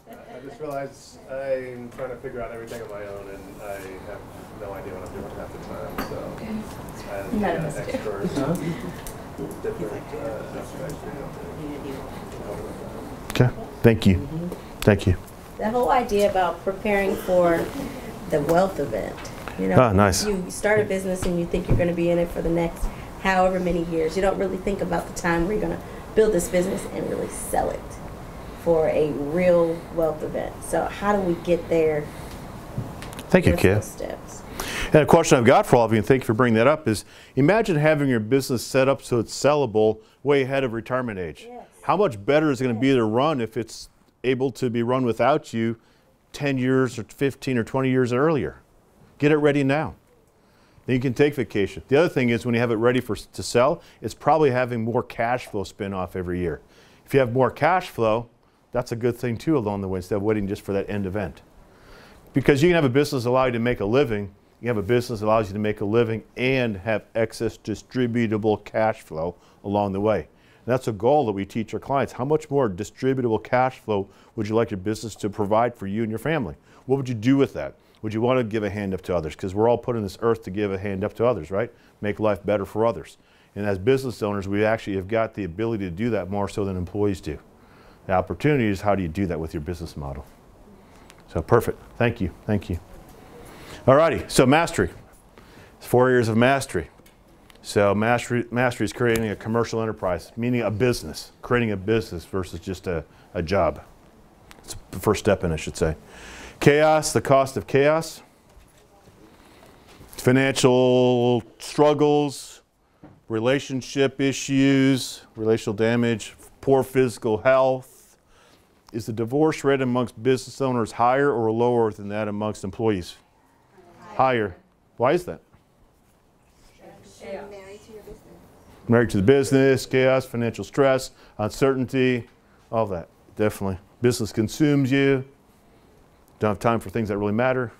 I just realized I'm trying to figure out everything on my own, and I have no idea what I'm doing half the time. So I None have of us do. experts, different aspects. Okay. Thank you. Thank you. The whole idea about preparing for the wealth event. You know, nice. You start a business and you think you're going to be in it for the next however many years. You don't really think about the time where you're going to build this business and really sell it for a real wealth event. So how do we get there? Thank you, What's Kid. those steps? And a question I've got for all of you, and thank you for bringing that up, is imagine having your business set up so it's sellable way ahead of retirement age. Yes. How much better is it going to be to run if it's able to be run without you 10 years or 15 or 20 years earlier? Get it ready now. Then you can take vacation. The other thing is when you have it ready to sell, it's probably having more cash flow spin off every year. If you have more cash flow, that's a good thing too along the way instead of waiting just for that end event. Because you can have a business allow you to make a living, you can have a business that allows you to make a living and have excess distributable cash flow along the way. And that's a goal that we teach our clients. How much more distributable cash flow would you like your business to provide for you and your family? What would you do with that? Would you want to give a hand up to others? Because we're all put on this earth to give a hand up to others, right? Make life better for others. And as business owners, we actually have got the ability to do that more so than employees do. The opportunity is how do you do that with your business model? So perfect. Thank you. Thank you. All righty. So mastery. It's 4 years of mastery. So mastery is creating a commercial enterprise, meaning a business, creating a business versus just a job. It's the first step in, I should say. Chaos, the cost of chaos. Financial struggles, relationship issues, relational damage, poor physical health. Is the divorce rate amongst business owners higher or lower than that amongst employees? Higher. Why is that? Married to your business. Married to the business, chaos, financial stress, uncertainty, all that. Definitely. Business consumes you. Don't have time for things that really matter.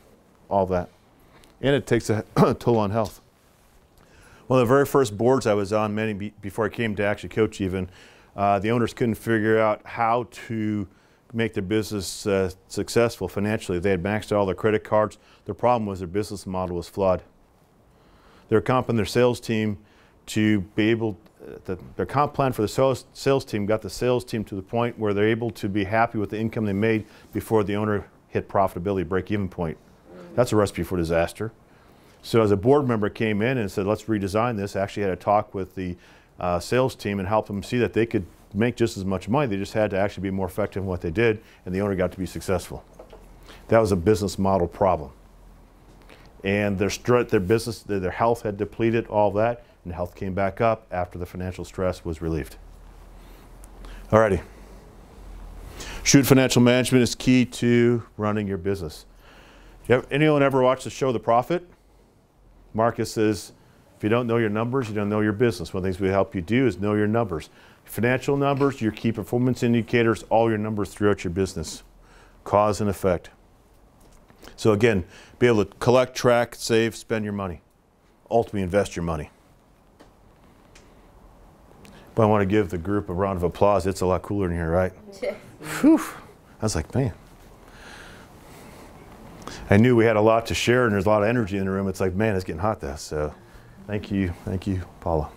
All that. And it takes a toll on health. One of the very first boards I was on, before I came to actually coach even, the owners couldn't figure out how to make their business successful financially. They had maxed out all their credit cards. The problem was their business model was flawed. They were comping their sales team to be able, their comp plan for the sales team got the sales team to the point where they're able to be happy with the income they made before the owner hit profitability, break-even point. That's a recipe for disaster. So as a board member came in and said, let's redesign this, I actually had a talk with the sales team and helped them see that they could make just as much money. They just had to actually be more effective in what they did, and the owner got to be successful. That was a business model problem. And their business, their health had depleted, all that, and health came back up after the financial stress was relieved. Alrighty. Shrewd financial management is key to running your business. Anyone ever watch the show The Profit? Marcus says, if you don't know your numbers, you don't know your business. One of the things we help you do is know your numbers. Financial numbers, your key performance indicators, all your numbers throughout your business. Cause and effect. So again, be able to collect, track, save, spend your money. Ultimately invest your money. But I want to give the group a round of applause. It's a lot cooler in here, right? Whew. I was like, man. I knew we had a lot to share and there's a lot of energy in the room. It's like, man, it's getting hot there. So thank you, Paula.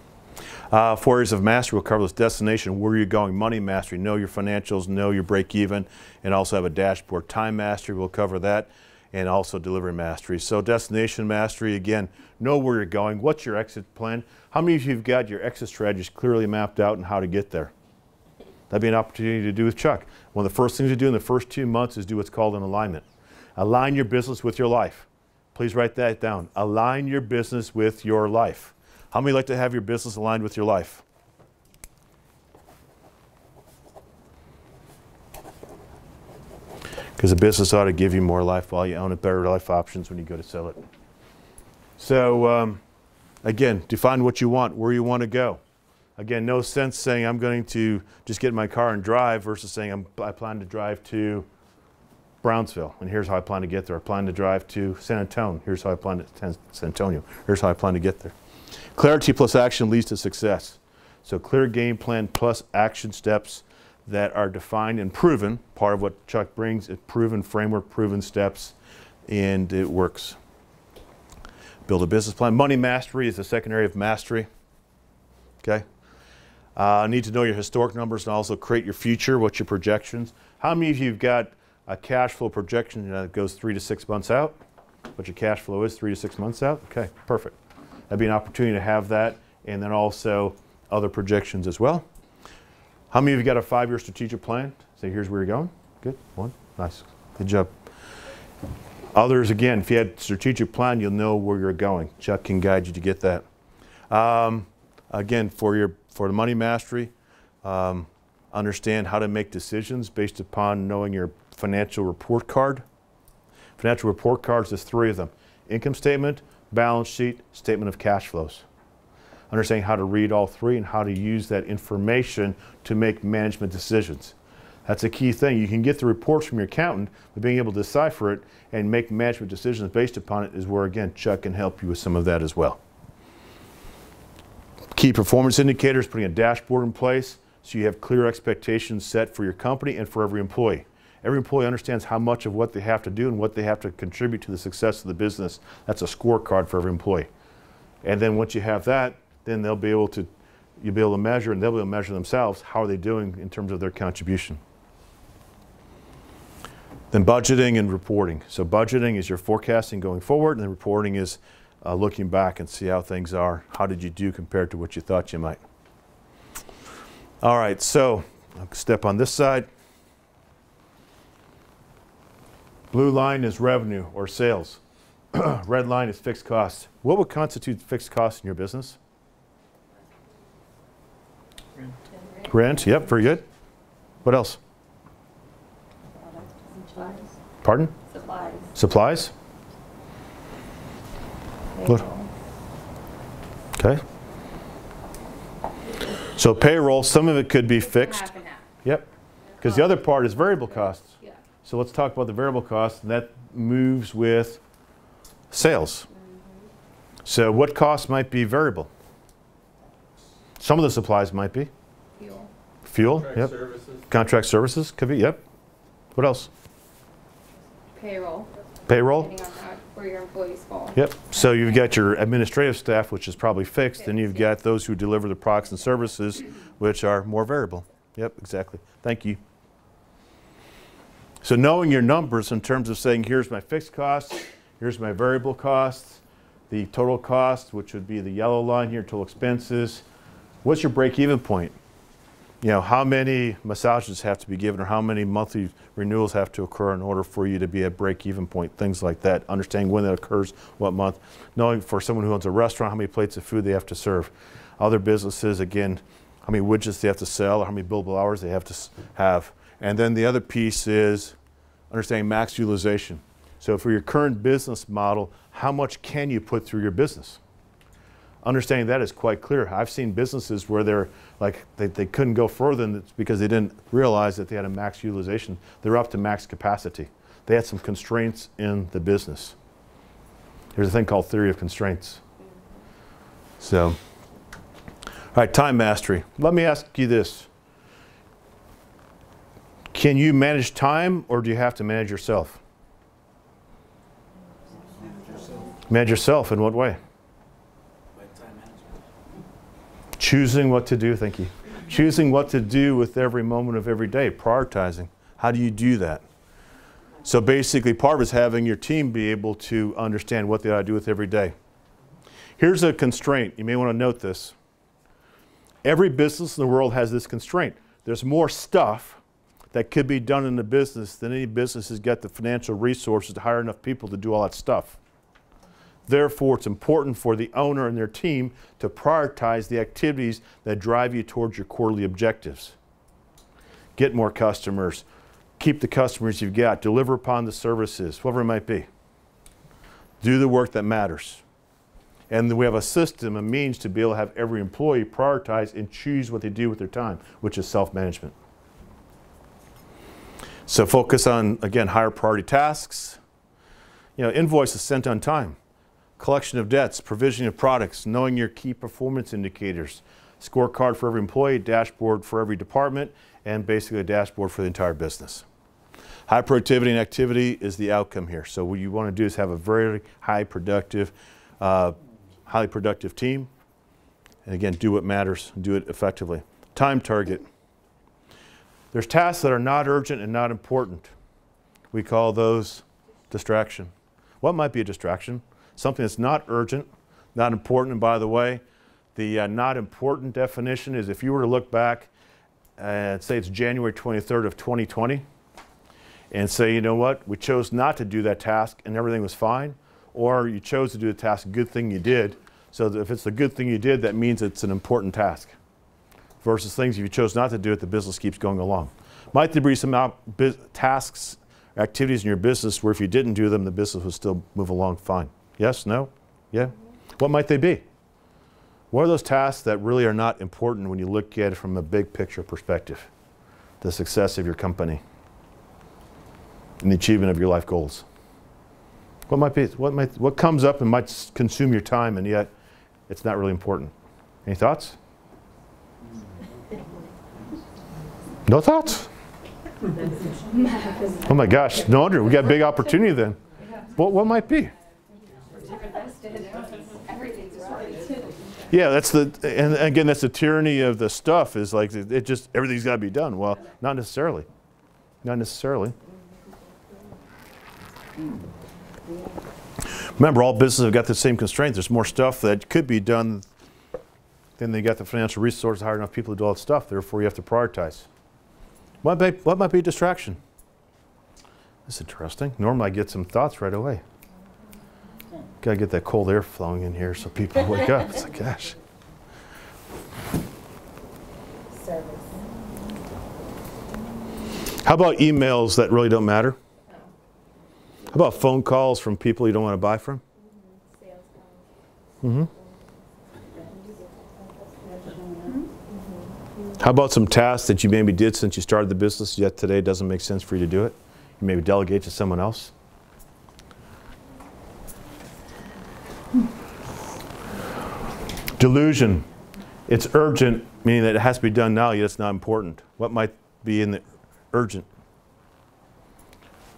4 years of mastery will cover this: destination, where you're going, money mastery, know your financials, know your break even, and also have a dashboard. Time mastery will cover that, and also delivery mastery. So destination mastery, again, know where you're going. What's your exit plan? How many of you have got your exit strategies clearly mapped out and how to get there? That'd be an opportunity to do with Chuck. One of the first things you do in the first 2 months is do what's called an alignment. Align your business with your life. Please write that down. Align your business with your life. How many like to have your business aligned with your life? Because a business ought to give you more life while you own it, better life options when you go to sell it. So again, define what you want, where you want to go. Again, no sense saying I'm going to just get in my car and drive versus saying I plan to drive to Brownsville, and here's how I plan to get there. I plan to drive to San Antonio. Here's how I plan to San Antonio. Here's how I plan to get there. Clarity plus action leads to success. So clear game plan plus action steps that are defined and proven. Part of what Chuck brings is proven framework, proven steps, and it works. Build a business plan. Money mastery is the second area of mastery. Okay. Need to know your historic numbers and also create your future. What's your projections? How many of you have got a cash flow projection that goes 3 to 6 months out? What your cash flow is 3 to 6 months out? Okay, perfect. That'd be an opportunity to have that, and then also other projections as well. How many of you got a 5-year strategic plan? Say, here's where you're going. Good, one, nice, good job. Others, again, if you had a strategic plan, you'll know where you're going. Chuck can guide you to get that. Again, for the money mastery, understand how to make decisions based upon knowing your financial report card. Financial report cards, there's 3 of them: income statement, balance sheet, statement of cash flows. Understanding how to read all three and how to use that information to make management decisions. That's a key thing. You can get the reports from your accountant, but being able to decipher it and make management decisions based upon it is where, again, Chuck can help you with some of that as well. Key performance indicators, putting a dashboard in place so you have clear expectations set for your company and for every employee. Every employee understands how much of what they have to do and what they have to contribute to the success of the business. That's a scorecard for every employee. And then once you have that, then you'll be able to measure, and they'll be able to measure themselves, how are they doing in terms of their contribution. Then budgeting and reporting. So budgeting is your forecasting going forward, and then reporting is looking back and see how things are. How did you do compared to what you thought you might? All right, so I'll step on this side. Blue line is revenue or sales. Red line is fixed costs. What would constitute fixed costs in your business? Rent, yep, very good. What else? Supplies. Pardon? Supplies. Supplies? What? Okay. So payroll, some of it could be fixed. Half and half. Yep. Because the other part is variable costs. Yeah. So let's talk about the variable costs, and that moves with sales. So what costs might be variable? Some of the supplies might be. Fuel. Fuel, Contract yep. services. Contract services could be, yep. What else? Payroll. Payroll? Depending on where your employees fall. Yep. So you've got your administrative staff, which is probably fixed, and you've got those who deliver the products and services, which are more variable. Yep, exactly. Thank you. So knowing your numbers in terms of saying, here's my fixed costs, here's my variable costs, the total cost, which would be the yellow line here, total expenses. What's your break-even point? You know, how many massages have to be given, or how many monthly renewals have to occur in order for you to be at break-even point, things like that. Understanding when that occurs, what month. Knowing for someone who owns a restaurant, how many plates of food they have to serve. Other businesses, again, how many widgets they have to sell, or how many billable hours they have to have. And then the other piece is understanding max utilization. So for your current business model, how much can you put through your business? Understanding that is quite clear. I've seen businesses where they're like they couldn't go further, and it's because they didn't realize that they had a max utilization. They're up to max capacity. They had some constraints in the business. There's a thing called theory of constraints. So, all right, time mastery. Let me ask you this. Can you manage time, or do you have to manage yourself? Manage yourself in what way? Choosing what to do, thank you. Choosing what to do with every moment of every day, prioritizing. How do you do that? So basically part of it is having your team be able to understand what they ought to do with every day. Here's a constraint. You may want to note this. Every business in the world has this constraint. There's more stuff that could be done in the business than any business has got the financial resources to hire enough people to do all that stuff. Therefore, it's important for the owner and their team to prioritize the activities that drive you towards your quarterly objectives. Get more customers, keep the customers you've got, deliver upon the services, whatever it might be. Do the work that matters. And we have a system, a means to be able to have every employee prioritize and choose what they do with their time, which is self-management. So focus on, again, higher priority tasks. You know, invoices sent on time. Collection of debts, provision of products, knowing your key performance indicators, scorecard for every employee, dashboard for every department, and basically a dashboard for the entire business. High productivity and activity is the outcome here. So what you want to do is have a very highly productive team, and again, do what matters, do it effectively. Time target. There's tasks that are not urgent and not important. We call those distraction. What might be a distraction? Something that's not urgent, not important. And by the way, the not important definition is if you were to look back and say it's January 23rd of 2020 and say, you know what, we chose not to do that task and everything was fine, or you chose to do the task, good thing you did. So if it's the good thing you did, that means it's an important task. Versus things, if you chose not to do it, the business keeps going along. Might there be some tasks, activities in your business where if you didn't do them, the business would still move along fine? Yes? No? Yeah? What might they be? What are those tasks that really are not important when you look at it from a big picture perspective? The success of your company and the achievement of your life goals. What comes up and might consume your time and yet it's not really important? Any thoughts? No thoughts? Oh my gosh, no wonder, we got a big opportunity then. What might be? Yeah, and again, that's the tyranny of the stuff, is like, it just, everything's got to be done. Well, not necessarily. Not necessarily. Remember, all businesses have got the same constraints. There's more stuff that could be done than they got the financial resources to hire enough people to do all that stuff. Therefore, you have to prioritize. What might be a distraction? That's interesting. Normally, I get some thoughts right away. Got to get that cold air flowing in here so people wake up. It's like, gosh. Service. How about emails that really don't matter? How about phone calls from people you don't want to buy from? Mm-hmm. How about some tasks that you maybe did since you started the business, yet today it doesn't make sense for you to do it? You maybe delegate to someone else? Delusion. It's urgent, meaning that it has to be done now, yet it's not important. What might be in the urgent?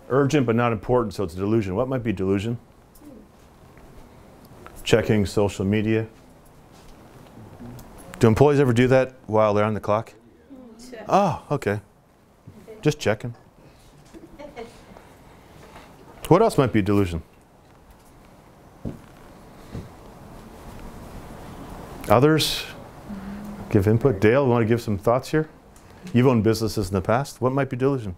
Urgent but not important, so it's a delusion. What might be delusion? Checking social media. Do employees ever do that while they're on the clock? Oh, okay. Just checking. What else might be delusion? Others? Give input. Dale, you want to give some thoughts here? You've owned businesses in the past. What might be delusion?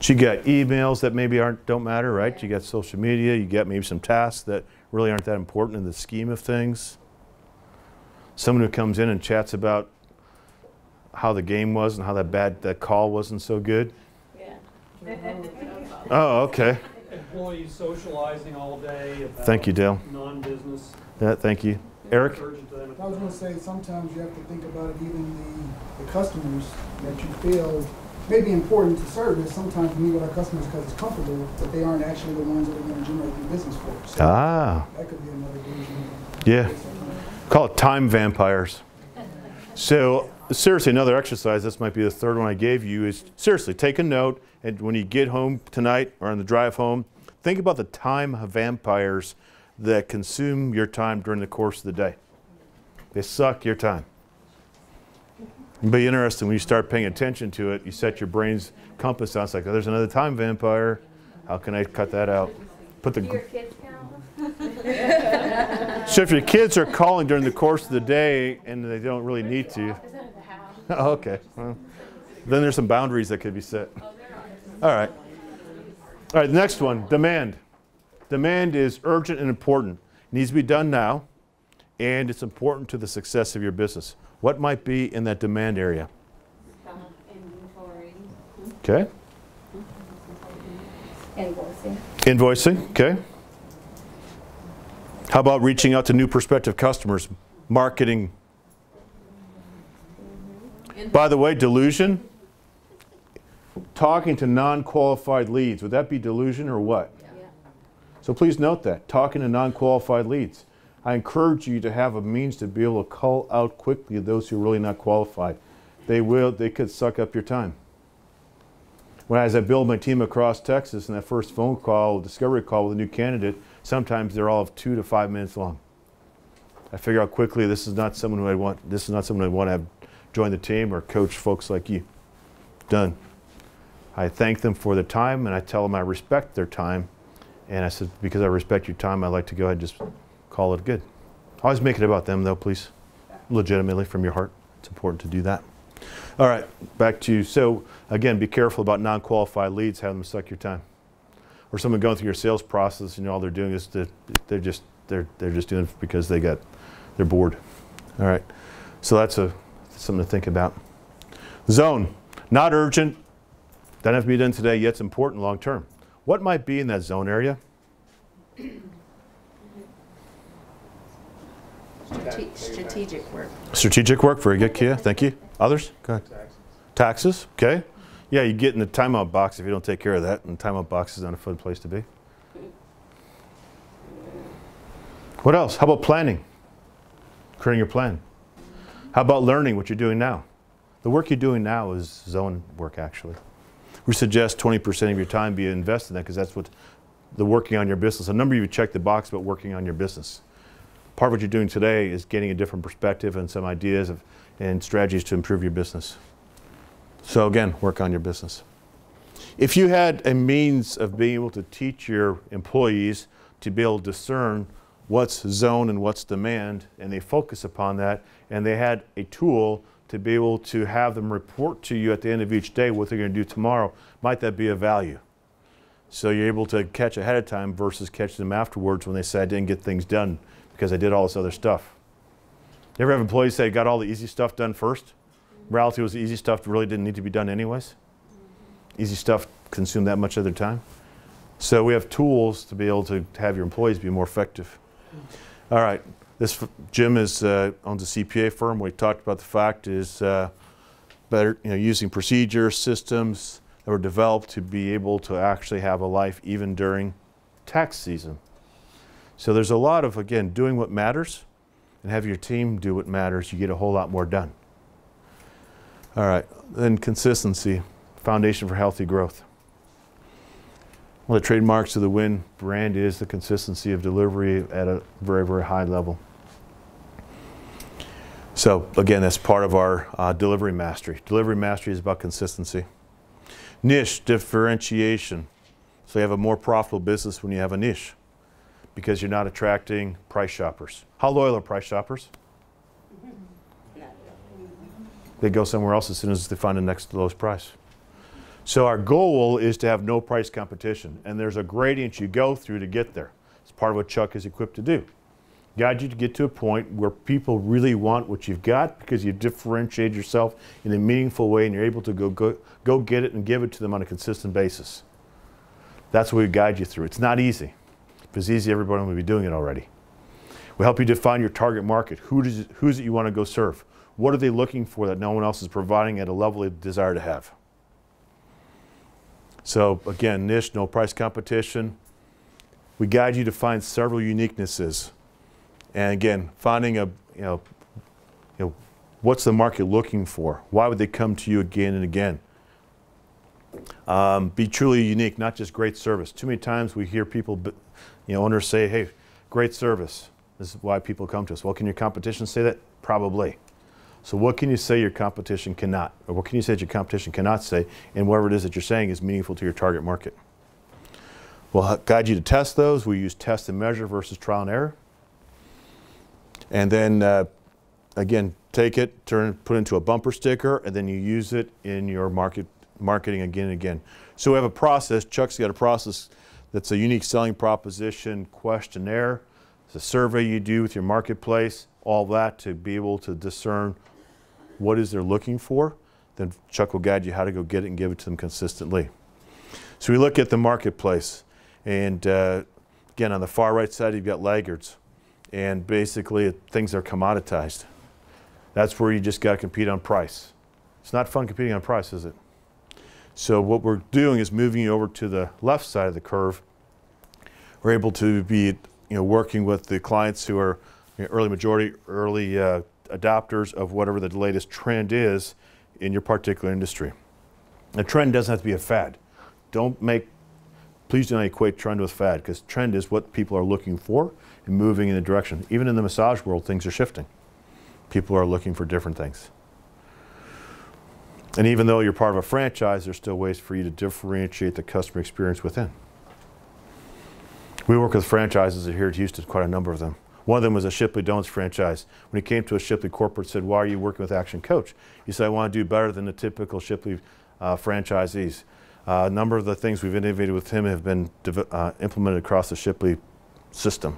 You got emails that maybe don't matter, right? You got social media. You got maybe some tasks that really aren't that important in the scheme of things. Someone who comes in and chats about how the game was and how that call wasn't so good. Yeah. Oh, okay. Employees socializing all day about Thank you, Dale. non-business. Yeah, thank you. Eric? I was going to say, sometimes you have to think about it, even the customers that you feel may be important to service. Sometimes we meet with our customers because it's comfortable, but they aren't actually the ones that are going to generate new business for us. So that could be another reason. Yeah. Call it time vampires. So seriously, another exercise, this might be the third one I gave you, is seriously take a note, and when you get home tonight or on the drive home, think about the time vampires that consume your time during the course of the day. They suck your time. It'll be interesting when you start paying attention to it, you set your brain's compass on, it's like, oh, there's another time vampire. How can I cut that out? Do your kids count? So if your kids are calling during the course of the day and they don't really need to. Oh, okay. Well, then there's some boundaries that could be set. All right. All right, the next one, demand. Demand is urgent and important. It needs to be done now, and it's important to the success of your business. What might be in that demand area? Inventory. Okay. Invoicing. Invoicing, okay. How about reaching out to new prospective customers? Marketing. By the way, delusion. Talking to non-qualified leads. Would that be delusion or what? Yeah. So please note that. Talking to non-qualified leads. I encourage you to have a means to be able to call out quickly those who are really not qualified. They could suck up your time. As I build my team across Texas, and that first phone call, discovery call with a new candidate, sometimes they're all of 2 to 5 minutes long. I figure out quickly this is not someone who I want to have join the team or coach folks like you. Done. I thank them for their time, and I tell them I respect their time. And I said, because I respect your time, I'd like to go ahead and just call it good. Always make it about them, though, please. Legitimately, from your heart. It's important to do that. All right, back to you. So, again, be careful about non-qualified leads, have them suck your time. Or someone going through your sales process, all they're doing is they're just doing it because they're bored. All right, so that's something to think about. Zone, not urgent, doesn't have to be done today, yet it's important long term. What might be in that zone area? Strategic work. Strategic work, very good, Kia. Thank you. Others? Go ahead. Taxes, okay. Yeah, you get in the timeout box if you don't take care of that, and the timeout box is not a fun place to be. What else? How about planning? Creating your plan. How about learning what you're doing now? The work you're doing now is zone work, actually. We suggest 20% of your time be invested in that because that's what the working on your business. A number of you check the box about working on your business. Part of what you're doing today is getting a different perspective and some ideas and strategies to improve your business. So again, work on your business. If you had a means of being able to teach your employees to be able to discern what's zone and what's demand, and they focus upon that, and they had a tool to be able to have them report to you at the end of each day what they're going to do tomorrow, might that be of value? So you're able to catch ahead of time versus catching them afterwards when they say, I didn't get things done because I did all this other stuff. You ever have employees say, got all the easy stuff done first? Reality was the easy stuff really didn't need to be done anyways. Easy stuff consumed that much of their time. So we have tools to be able to have your employees be more effective. All right, this Jim owns a CPA firm. We talked about the fact is better, using procedures, systems that were developed to be able to actually have a life even during tax season. So there's a lot of, again, doing what matters and have your team do what matters. You get a whole lot more done. All right, then consistency, foundation for healthy growth. One of the trademarks of the Wynn brand is the consistency of delivery at a very, very high level. So again, that's part of our delivery mastery. Delivery mastery is about consistency. Niche, differentiation. So you have a more profitable business when you have a niche because you're not attracting price shoppers. How loyal are price shoppers? They go somewhere else as soon as they find the next lowest price. So our goal is to have no price competition, and there's a gradient you go through to get there. It's part of what Chuck is equipped to do. Guide you to get to a point where people really want what you've got because you've differentiated yourself in a meaningful way and you're able to go get it and give it to them on a consistent basis. That's what we guide you through. It's not easy. If it's easy, everybody would be doing it already. We help you define your target market. Who's it you want to go serve? What are they looking for that no one else is providing at a level they desire to have? So again, niche, no price competition. We guide you to find several uniquenesses. And again, finding what's the market looking for? Why would they come to you again and again? Be truly unique, not just great service. Too many times we hear people, owners say, hey, great service. This is why people come to us. Well, can your competition say that? Probably. So what can you say your competition cannot? Or what can you say that your competition cannot say? And whatever it is that you're saying is meaningful to your target market. We'll guide you to test those. We use test and measure versus trial and error. And then, again, take it, put it into a bumper sticker, and then you use it in your marketing again and again. So we have a process. Chuck's got a process that's a unique selling proposition questionnaire. It's a survey you do with your marketplace, all that to be able to discern what is they're looking for. Then Chuck will guide you how to go get it and give it to them consistently. So we look at the marketplace. And again, on the far right side, you've got laggards. And basically, things are commoditized. That's where you just got to compete on price. It's not fun competing on price, is it? So what we're doing is moving you over to the left side of the curve. We're able to be working with the clients who are early adopters of whatever the latest trend is in your particular industry. A trend doesn't have to be a fad. Please do not equate trend with fad, because trend is what people are looking for and moving in a direction. Even in the massage world, things are shifting. People are looking for different things. And even though you're part of a franchise, there's still ways for you to differentiate the customer experience within. We work with franchises here at Houston, quite a number of them. One of them was a Shipley Donuts franchise. When he came to a Shipley corporate, said, why are you working with Action Coach? He said, I want to do better than the typical Shipley franchisees. A number of the things we've innovated with him have been implemented across the Shipley system.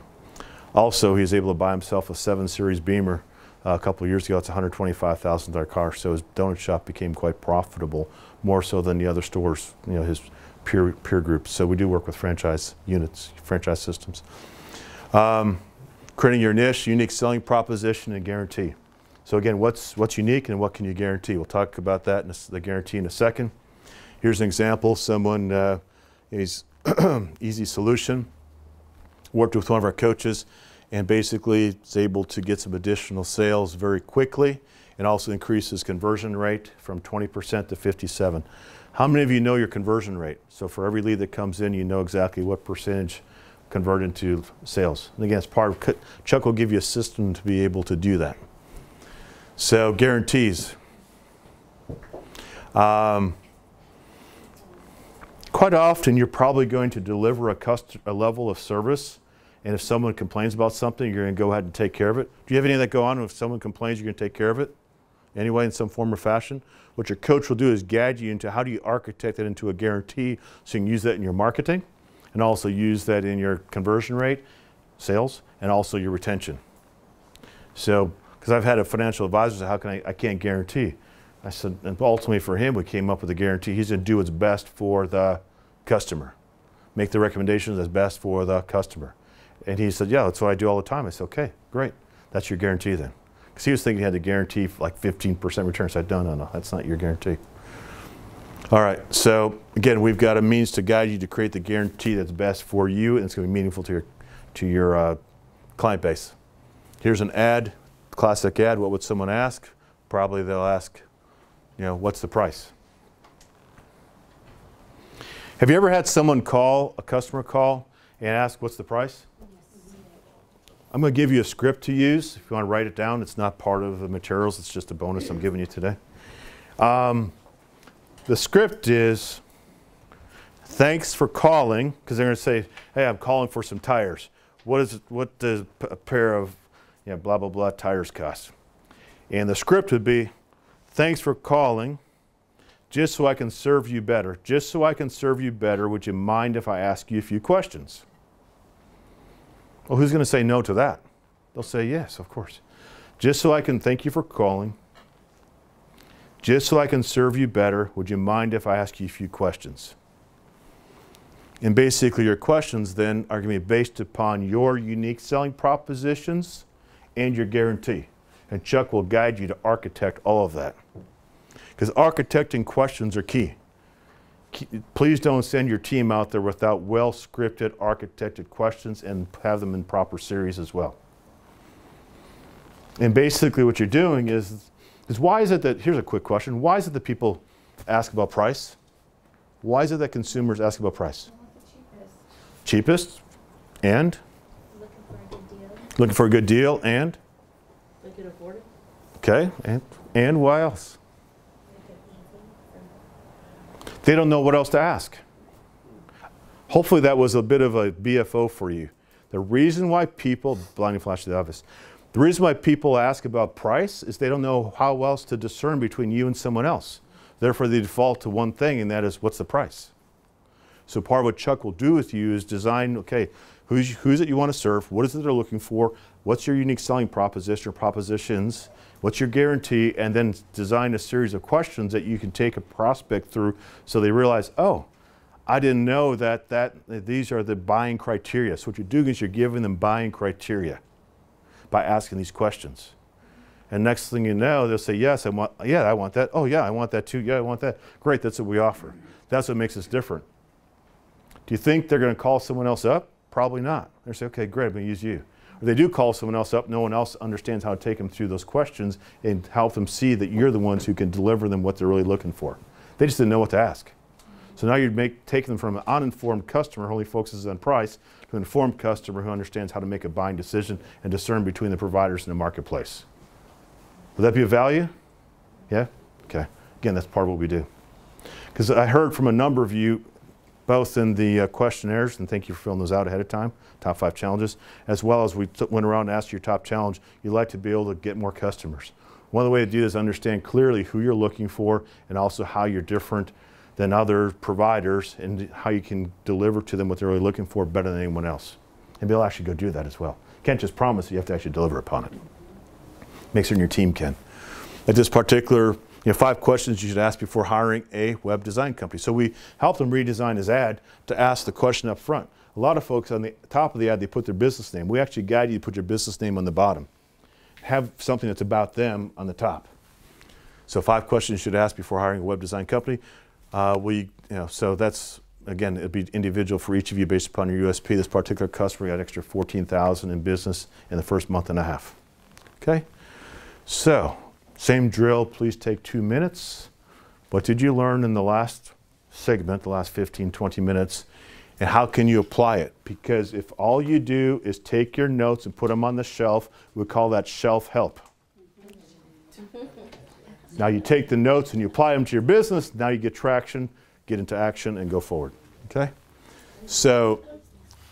Also, he was able to buy himself a 7 Series Beamer a couple of years ago. It's a $125,000 car, so his donut shop became quite profitable, more so than the other stores, his peer groups. So we do work with franchise units, franchise systems. Creating your niche, unique selling proposition, and guarantee. So again, what's unique and what can you guarantee? We'll talk about that in the guarantee in a second. Here's an example. Someone is easy solution. Worked with one of our coaches and basically is able to get some additional sales very quickly and also increase his conversion rate from 20% to 57%. How many of you know your conversion rate? So for every lead that comes in, you know exactly what percentage convert into sales. And again, it's part of, Chuck will give you a system to be able to do that. So guarantees. Quite often, you're probably going to deliver a level of service, and if someone complains about something, you're going to go ahead and take care of it. Do you have any of that go on? If someone complains, you're going to take care of it anyway in some form or fashion? What your coach will do is guide you into how do you architect it into a guarantee so you can use that in your marketing and also use that in your conversion rate, sales, and also your retention. So, because I've had a financial advisor say, how can I can't guarantee. I said, and ultimately for him, we came up with a guarantee. He's going to do what's best for the customer. Make the recommendations that's best for the customer. And he said, yeah, that's what I do all the time. I said, okay, great. That's your guarantee then. Because he was thinking he had to guarantee like 15% return. So I said, no, that's not your guarantee. All right, so again, we've got a means to guide you to create the guarantee that's best for you and it's going to be meaningful to your client base. Here's an ad, classic ad. What would someone ask? Probably they'll ask, what's the price? Have you ever had someone call, a customer call, and ask, what's the price? I'm going to give you a script to use. If you want to write it down, it's not part of the materials. It's just a bonus I'm giving you today. The script is, thanks for calling, because they're going to say, hey, I'm calling for some tires. What does a pair of blah, blah, blah tires cost? And the script would be, thanks for calling, just so I can serve you better. Just so I can serve you better, would you mind if I ask you a few questions? Well, who's going to say no to that? They'll say yes, of course. Just so I can thank you for calling. Just so I can serve you better, would you mind if I ask you a few questions? And basically your questions then are going to be based upon your unique selling propositions and your guarantee. And Chuck will guide you to architect all of that. Because architecting questions are key. Please don't send your team out there without well-scripted, architected questions and have them in proper series as well. And basically what you're doing is why is it that, here's a quick question, why is it that people ask about price? Why is it that consumers ask about price? Cheapest. And? Looking for a good deal. And? They can afford it. Okay, and why else? They don't know what else to ask. Hopefully that was a bit of a BFO for you. The reason why people, blinding flash to the obvious, the reason why people ask about price is they don't know how else to discern between you and someone else. Therefore they default to one thing, and that is, what's the price? So part of what Chuck will do with you is design, okay, who's it you want to serve? What is it they're looking for? What's your unique selling proposition or propositions? What's your guarantee? And then design a series of questions that you can take a prospect through so they realize, oh, I didn't know that these are the buying criteria. So what you're doing is you're giving them buying criteria by asking these questions. And next thing you know, they'll say, yes, I want that. Oh yeah, I want that too. Yeah, I want that. Great, that's what we offer. That's what makes us different. Do you think they're going to call someone else up? Probably not. They'll say, okay, great, I'm going to use you. If they do call someone else up, no one else understands how to take them through those questions and help them see that you're the ones who can deliver them what they're really looking for. They just didn't know what to ask. So now you're taking them from an uninformed customer who only focuses on price to an informed customer who understands how to make a buying decision and discern between the providers in the marketplace. Would that be of value? Yeah? Okay. Again, that's part of what we do. Because I heard from a number of you, both in the questionnaires, and thank you for filling those out ahead of time, top 5 challenges, as well as we went around and asked your top challenge, you'd like to be able to get more customers. One of the ways to do this is understand clearly who you're looking for and also how you're different than other providers and how you can deliver to them what they're really looking for better than anyone else. And be able to actually go do that as well. You can't just promise it, you have to actually deliver upon it. Make certain your team can. At this particular 5 questions you should ask before hiring a web design company. So we help them redesign his ad to ask the question up front. A lot of folks on the top of the ad, they put their business name. We actually guide you to put your business name on the bottom. Have something that's about them on the top. So 5 questions you should ask before hiring a web design company. So that's, again, it'd be individual for each of you based upon your USP. This particular customer got extra $14,000 in business in the first month and a half. Okay? So, same drill, please take 2 minutes. What did you learn in the last segment, the last 15, 20 minutes? And how can you apply it? Because if all you do is take your notes and put them on the shelf, we call that shelf help. Now you take the notes and you apply them to your business, now you get traction, get into action, and go forward. Okay? So,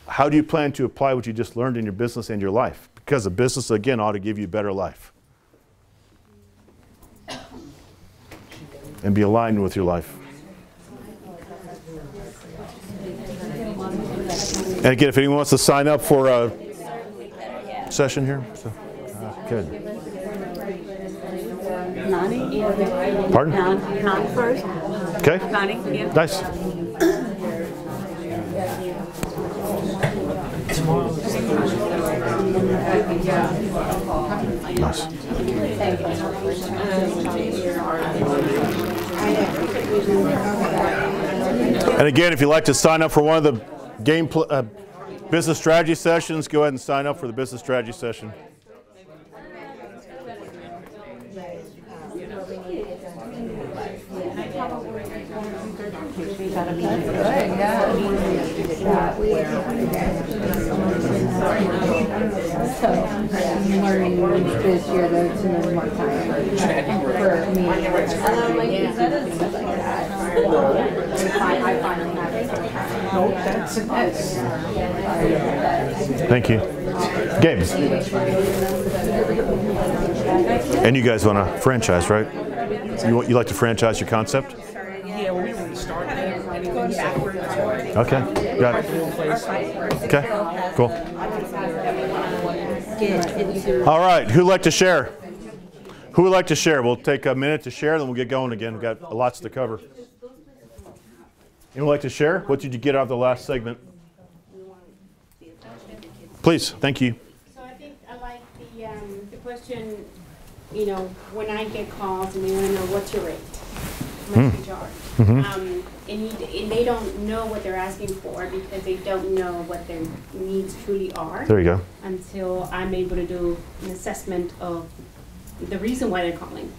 how do you plan to apply what you just learned in your business and your life? Because a business, again, ought to give you a better life. And be aligned with your life. And again, if anyone wants to sign up for a session here, so, good. Nani? Pardon? Nani first. Okay. Nani, yeah. Nice. Nice. And again, if you'd like to sign up for one of the business strategy sessions, go ahead and sign up for the business strategy session. Learning this year, though, to know more time for me. Thank you. Games. And you guys want to franchise, right? You like to franchise your concept? Yeah, we already started and going backwards. Okay, got it. Okay, cool. All right, who'd like to share? Who would like to share? We'll take a minute to share, then we'll get going again. We've got lots to cover. Anyone like to share? What did you get out of the last segment? Please, thank you. So I think I like the question, you know, when I get calls and they want to know what's your rate, how much you charge. And they don't know what they're asking for because they don't know what their needs truly are. There you go. Until I'm able to do an assessment of the reason why they're calling.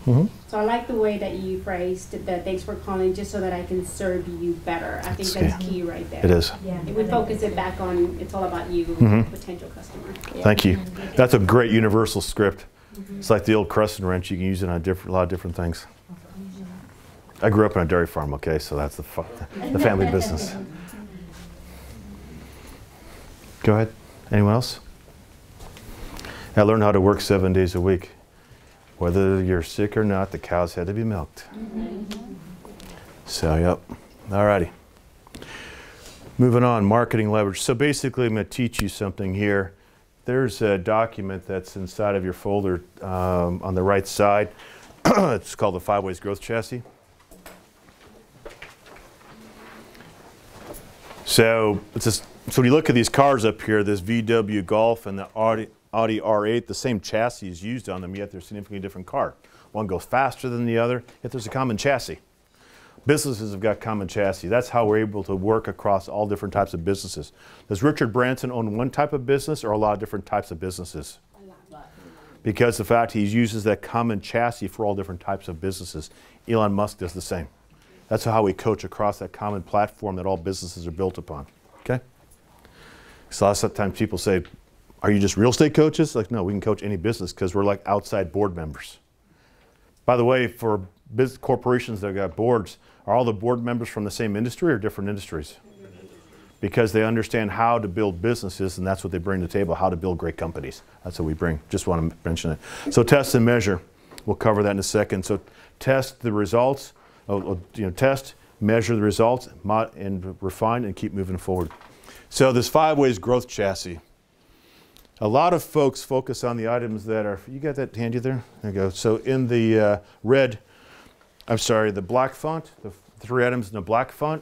So I like the way that you phrased that thanks for calling just so that I can serve you better. I think that's key right there. It is. It would focus it back on it's all about you, potential customer. Thank you. That's a great universal script. It's like the old crescent wrench. You can use it on a lot of different things. I grew up on a dairy farm, okay, so that's the family business. Go ahead. Anyone else? I learned how to work 7 days a week. Whether you're sick or not, the cows had to be milked. So, yep. All righty. Moving on, marketing leverage. So basically, I'm going to teach you something here. There's a document that's inside of your folder on the right side. It's called the 5 Ways Growth Chassis. So when you look at these cars up here, this VW Golf and the Audi R8, the same chassis is used on them, yet they're a significantly different car. One goes faster than the other, yet there's a common chassis. Businesses have got common chassis. That's how we're able to work across all different types of businesses. Does Richard Branson own one type of business or a lot of different types of businesses? Because the fact he uses that common chassis for all different types of businesses. Elon Musk does the same. That's how we coach across that common platform that all businesses are built upon. Okay? So lots of times people say, are you just real estate coaches? Like, no, we can coach any business because we're like outside board members. By the way, for business corporations that got boards, are all the board members from the same industry or different industries? Because they understand how to build businesses, and that's what they bring to the table, how to build great companies. That's what we bring. Just want to mention it. So test and measure. We'll cover that in a second. So test the results. Test, measure the results, and refine, and keep moving forward. So this 5 Ways Growth Chassis. A lot of folks focus on the items that are, you got that handy there? There you go. So in the red, I'm sorry, the black font, the 3 items in the black font,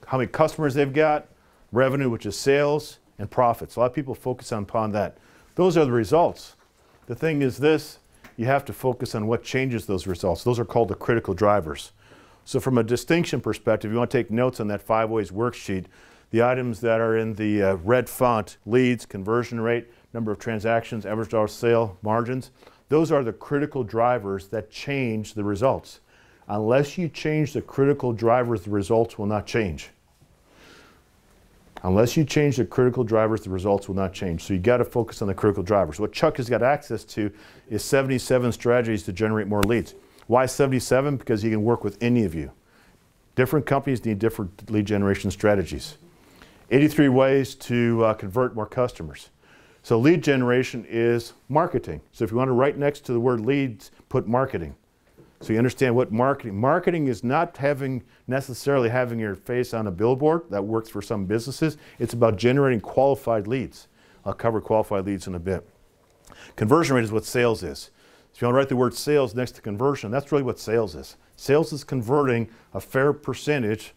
how many customers they've got, revenue, which is sales, and profits. A lot of people focus upon that. Those are the results. The thing is this, you have to focus on what changes those results. Those are called the critical drivers. So from a distinction perspective, you want to take notes on that 5 ways worksheet. The items that are in the red font, leads, conversion rate, number of transactions, average dollar sale, margins, those are the critical drivers that change the results. Unless you change the critical drivers, the results will not change. Unless you change the critical drivers, the results will not change. So you got to focus on the critical drivers. What Chuck has got access to is 77 strategies to generate more leads. Why 77? Because he can work with any of you. Different companies need different lead generation strategies. 83 ways to convert more customers. So lead generation is marketing. So if you want to write next to the word leads, put marketing. So you understand what marketing is not necessarily having your face on a billboard. That works for some businesses. It's about generating qualified leads. I'll cover qualified leads in a bit. Conversion rate is what sales is. If you want to write the word sales next to conversion, that's really what sales is. Sales is converting a fair percentage,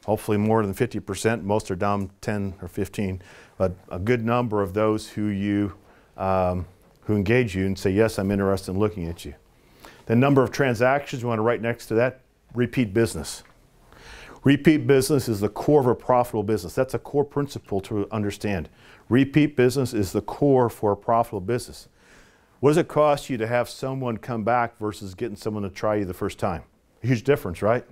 hopefully more than 50%. Most are down 10 or 15, but a good number of those who engage you and say, yes, I'm interested in looking at you. The number of transactions, you want to write next to that, repeat business. Repeat business is the core of a profitable business. That's a core principle to understand. Repeat business is the core for a profitable business. What does it cost you to have someone come back versus getting someone to try you the first time? A huge difference, right?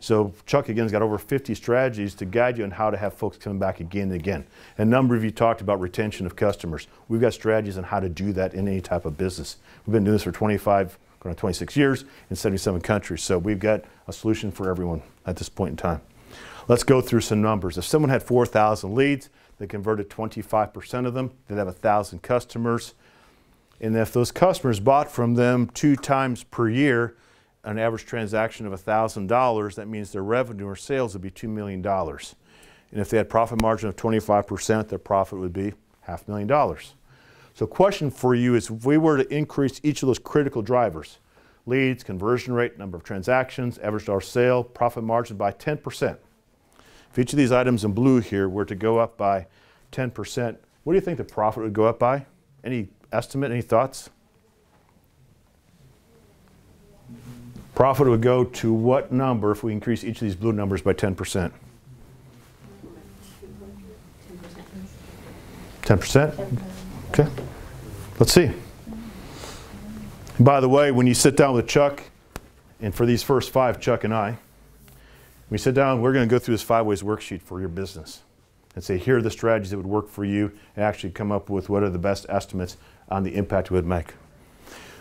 So Chuck, again, has got over 50 strategies to guide you on how to have folks coming back again and again. A number of you talked about retention of customers. We've got strategies on how to do that in any type of business. We've been doing this for 25, going on 26 years in 77 countries. So we've got a solution for everyone at this point in time. Let's go through some numbers. If someone had 4,000 leads, they converted 25% of them, they'd have 1,000 customers. And if those customers bought from them 2 times per year, an average transaction of $1,000, that means their revenue or sales would be $2 million. And if they had profit margin of 25%, their profit would be $500,000. So question for you is, if we were to increase each of those critical drivers, leads, conversion rate, number of transactions, average dollar sale, profit margin by 10%. If each of these items in blue here were to go up by 10%, what do you think the profit would go up by? Any estimate, any thoughts? Profit would go to what number if we increase each of these blue numbers by 10%? 10%? Okay. Let's see. And by the way, when you sit down with Chuck, and for these first 5, Chuck and I, we sit down, we're going to go through this 5 ways worksheet for your business and say, here are the strategies that would work for you, and actually come up with what are the best estimates on the impact it would make.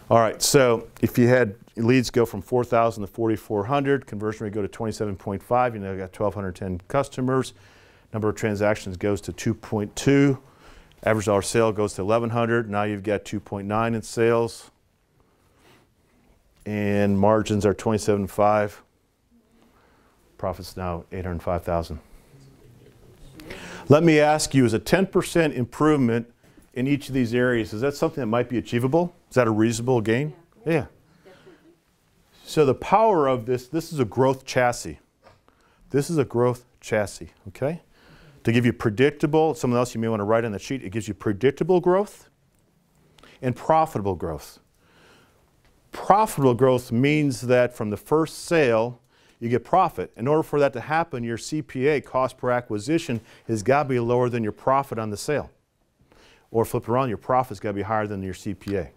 All right, so if you had leads go from 4,000 to 4,400, conversion rate go to 27.5, you know, you got 1,210 customers, number of transactions goes to 2.2, average dollar sale goes to 1,100, now you've got 2.9 in sales, and margins are 27.5, profits now 805,000. Let me ask you, is a 10% improvement in each of these areas, is that something that might be achievable? Is that a reasonable gain? Yeah. So the power of this is a growth chassis. This is a growth chassis, okay? To give you predictable, something else you may want to write on the sheet, it gives you predictable growth and profitable growth. Profitable growth means that from the first sale, you get profit. In order for that to happen, your CPA, cost per acquisition, has got to be lower than your profit on the sale. Or flip around, your profit's got to be higher than your CPA.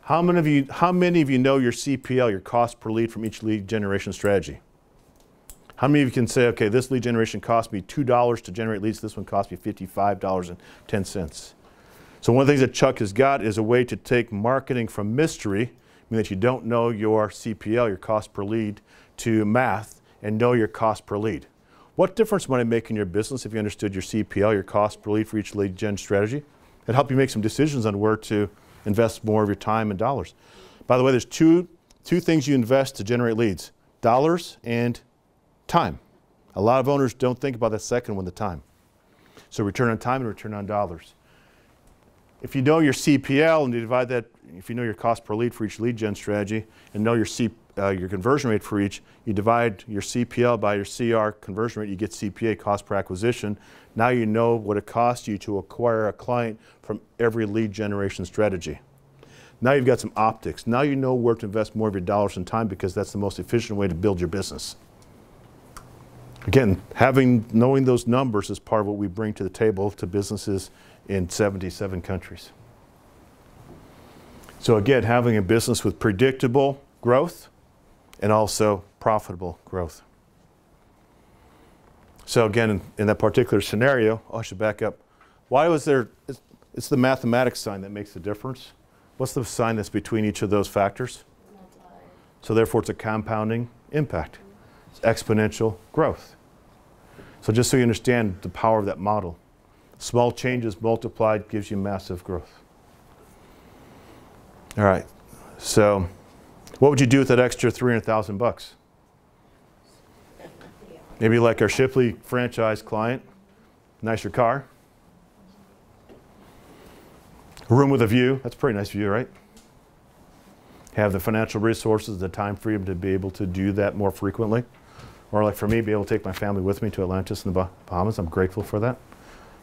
How many of you know your CPL, your cost per lead from each lead generation strategy? How many of you can say, okay, this lead generation cost me $2 to generate leads, this one cost me $55.10. So one of the things that Chuck has got is a way to take marketing from mystery, meaning that you don't know your CPL, your cost per lead, to math and know your cost per lead. What difference might it make in your business if you understood your CPL, your cost per lead for each lead gen strategy? It'd help you make some decisions on where to invest more of your time and dollars. By the way, there's two things you invest to generate leads: dollars and time. A lot of owners don't think about that second one, the time. So return on time and return on dollars. If you know your CPL and you divide that, if you know your cost per lead for each lead gen strategy and know your your conversion rate for each, you divide your CPL by your CR conversion rate, you get CPA, cost per acquisition. Now you know what it costs you to acquire a client from every lead generation strategy. Now you've got some optics. Now you know where to invest more of your dollars and time because that's the most efficient way to build your business. Again, knowing those numbers is part of what we bring to the table to businesses in 77 countries. So again, having a business with predictable growth and also profitable growth. So again, in that particular scenario, I should back up. Why was there, it's the mathematics sign that makes the difference. What's the sign that's between each of those factors? So therefore it's a compounding impact. It's exponential growth. So just so you understand the power of that model. Small changes multiplied gives you massive growth. All right, so what would you do with that extra $300,000? Maybe like our Shipley franchise client, nicer car. A room with a view, that's a pretty nice view, right? Have the financial resources, the time freedom to be able to do that more frequently. Or like for me, be able to take my family with me to Atlantis and the Bahamas. I'm grateful for that.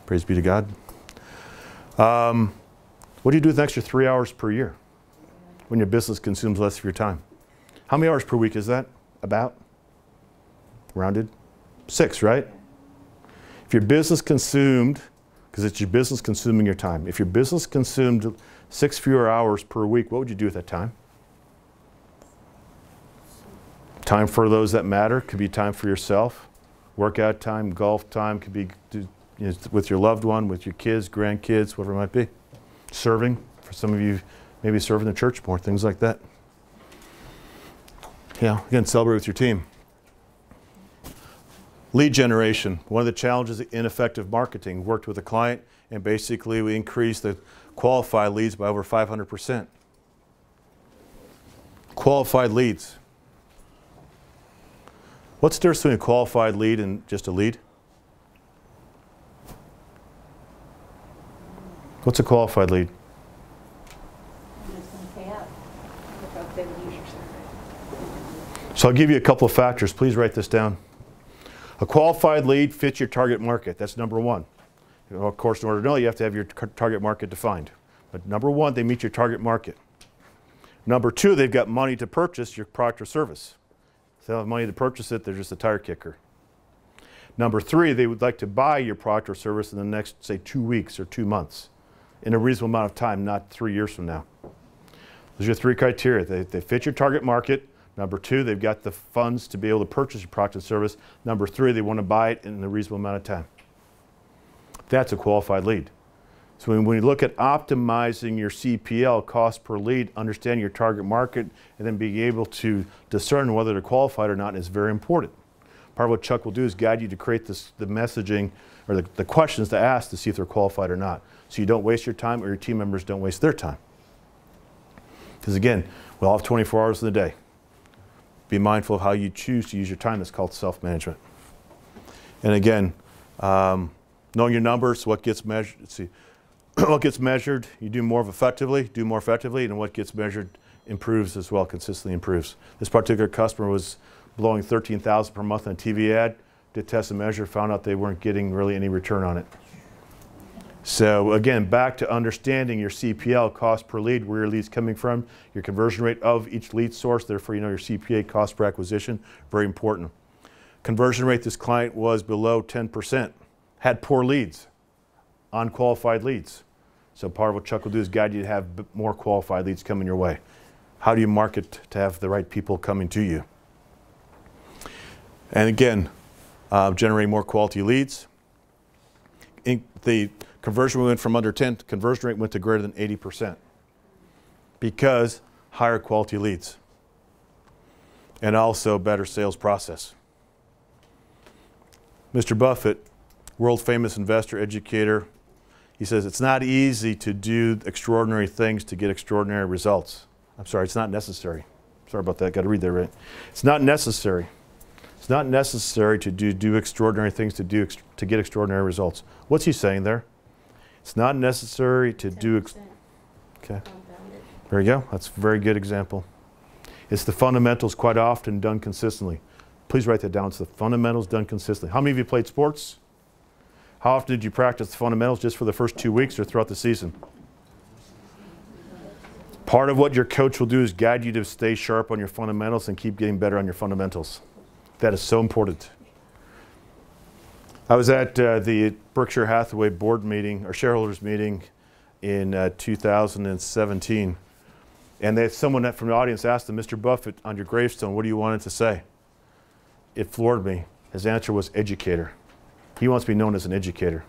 Praise be to God. What do you do with an extra 3 hours per year when your business consumes less of your time? How many hours per week is that? About? Rounded? 6, right? If your business consumed, because it's your business consuming your time, if your business consumed 6 fewer hours per week, what would you do with that time? Time for those that matter, could be time for yourself, workout time, golf time, could be with your loved one, with your kids, grandkids, whatever it might be. Serving, for some of you, maybe serving the church more, things like that. Yeah, again, celebrate with your team. Lead generation, one of the challenges of ineffective marketing. Worked with a client and basically we increased the qualified leads by over 500%. Qualified leads. What's the difference between a qualified lead and just a lead? What's a qualified lead? So I'll give you a couple of factors. Please write this down. A qualified lead fits your target market. That's number one. Of course, in order to know, you have to have your target market defined. But number one, they meet your target market. Number two, they've got money to purchase your product or service. If they don't have money to purchase it, they're just a tire kicker. Number three, they would like to buy your product or service in the next, say, 2 weeks or 2 months in a reasonable amount of time, not 3 years from now. Those are your three criteria. They fit your target market. Number two, they've got the funds to be able to purchase your product and service. Number three, they want to buy it in a reasonable amount of time. That's a qualified lead. So when we look at optimizing your CPL, cost per lead, understand your target market, and then being able to discern whether they're qualified or not is very important. Part of what Chuck will do is guide you to create the messaging or the questions to ask to see if they're qualified or not. So you don't waste your time or your team members don't waste their time. Because again, we all have 24 hours in the day. Be mindful of how you choose to use your time. That's called self-management. And again, knowing your numbers, what gets measured, let's see, what gets measured, you do more effectively, and what gets measured improves as well, consistently improves. This particular customer was blowing $13,000 per month on a TV ad, did test and measure, found out they weren't getting really any return on it. So again, back to understanding your CPL, cost per lead, where your lead's coming from, your conversion rate of each lead source, therefore you know your CPA, cost per acquisition, very important. Conversion rate, this client was below 10%, had poor leads, unqualified leads. So part of what Chuck will do is guide you to have more qualified leads coming your way. How do you market to have the right people coming to you? And again, generating more quality leads. The conversion went from under 10, conversion rate went to greater than 80% because higher quality leads and also better sales process. Mr. Buffett, world famous investor, educator, he says it's not easy to do extraordinary things to get extraordinary results. I'm sorry, it's not necessary. Sorry about that, got to read that right. It's not necessary. It's not necessary to do extraordinary things to get extraordinary results. What's he saying there? It's not necessary to do. Okay. There you go. That's a very good example. It's the fundamentals quite often done consistently. Please write that down. It's the fundamentals done consistently. How many of you played sports? How often did you practice the fundamentals, just for the first 2 weeks or throughout the season? Part of what your coach will do is guide you to stay sharp on your fundamentals and keep getting better on your fundamentals. That is so important. I was at the Berkshire Hathaway board meeting, or shareholders meeting, in 2017. And someone from the audience asked him, Mr. Buffett, on your gravestone, what do you want it to say? It floored me. His answer was educator. He wants to be known as an educator.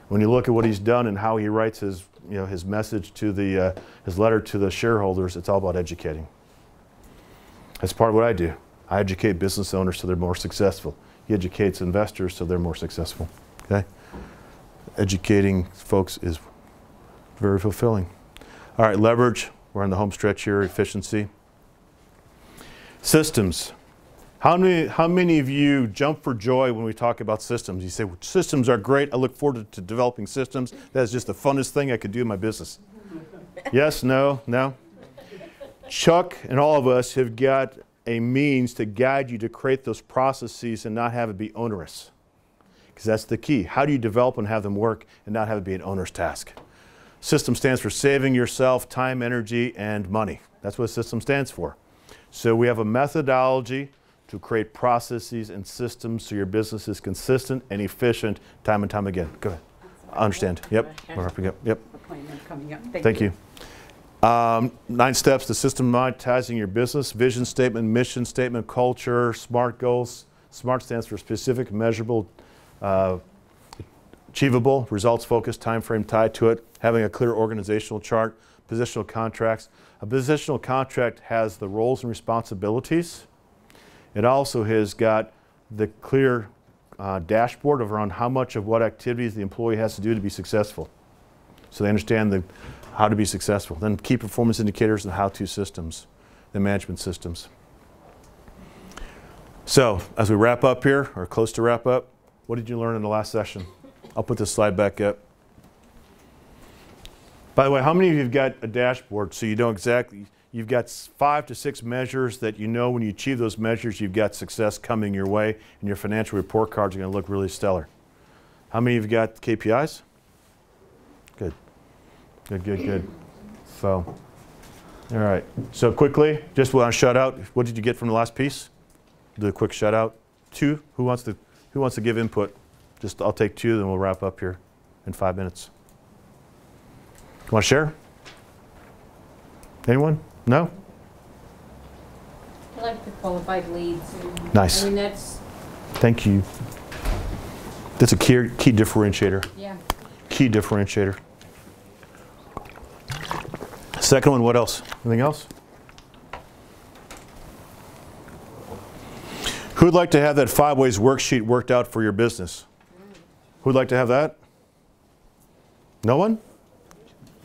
When you look at what he's done and how he writes his, his message to his letter to the shareholders, it's all about educating. That's part of what I do. I educate business owners so they're more successful. He educates investors so they're more successful. Okay? Educating folks is very fulfilling. All right, leverage. We're on the home stretch here. Efficiency. Systems. How many of you jump for joy when we talk about systems? You say, well, systems are great. I look forward to developing systems. That is just the funnest thing I could do in my business. Yes, no, no. Chuck and all of us have got a means to guide you to create those processes and not have it be onerous. Because that's the key. How do you develop and have them work and not have it be an onerous task? System stands for saving yourself time, energy, and money. That's what system stands for. So we have a methodology to create processes and systems so your business is consistent and efficient time and time again. Go ahead. I understand. Yep. We're wrapping up. Yep. Thank you. 9 steps to systematizing your business: vision statement, mission statement, culture, SMART goals. SMART stands for specific, measurable, achievable, results focused, time frame tied to it, having a clear organizational chart, positional contracts. A positional contract has the roles and responsibilities. It also has got the clear dashboard around how much of what activities the employee has to do to be successful. So they understand how to be successful. Then key performance indicators and how-to systems, the management systems. So as we wrap up here, or close to wrap up, what did you learn in the last session? I'll put this slide back up. By the way, how many of you have got a dashboard so you know exactly? You've got 5 to 6 measures that you know when you achieve those measures, you've got success coming your way, and your financial report cards are going to look really stellar. How many of you got KPIs? Good. Good, good, good. So, all right. So quickly, just want to shout out. What did you get from the last piece? Do a quick shout out. 2. Who wants to give input? Just I'll take 2, then we'll wrap up here in 5 minutes. You want to share? Anyone? No? I like the qualified leads. Nice. I mean, that's... Thank you. That's a key differentiator. Yeah. Key differentiator. Second one, what else? Anything else? Who'd like to have that 5 ways worksheet worked out for your business? Who'd like to have that? No one?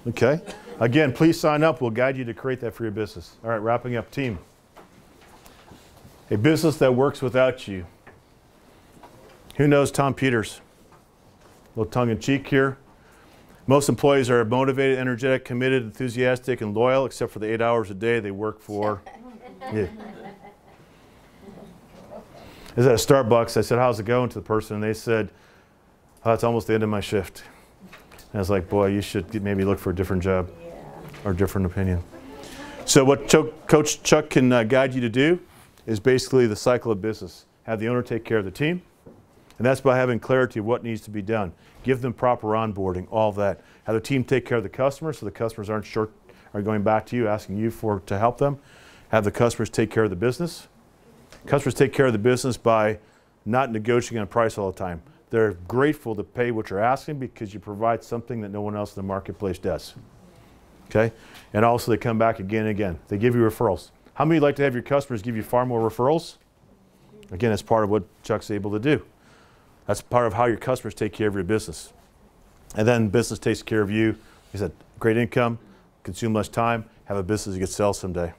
Okay. Again, please sign up. We'll guide you to create that for your business. All right, wrapping up, team. A business that works without you. Who knows Tom Peters? A little tongue-in-cheek here. Most employees are motivated, energetic, committed, enthusiastic, and loyal, except for the 8 hours a day they work for. Yeah. I was at a Starbucks. I said, how's it going to the person? And they said, oh, it's almost the end of my shift. And I was like, boy, you should maybe look for a different job or a different opinion. So what Coach Chuck can guide you to do is basically the cycle of business. Have the owner take care of the team. And that's by having clarity of what needs to be done. Give them proper onboarding, all that. Have the team take care of the customers so the customers aren't going back to you, asking you to help them. Have the customers take care of the business. Customers take care of the business by not negotiating on price all the time. They're grateful to pay what you're asking because you provide something that no one else in the marketplace does. Okay? And also they come back again and again. They give you referrals. How many would like to have your customers give you far more referrals? Again, that's part of what Chuck's able to do. That's part of how your customers take care of your business. And then business takes care of you. He said, great income, consume less time, have a business you can sell someday.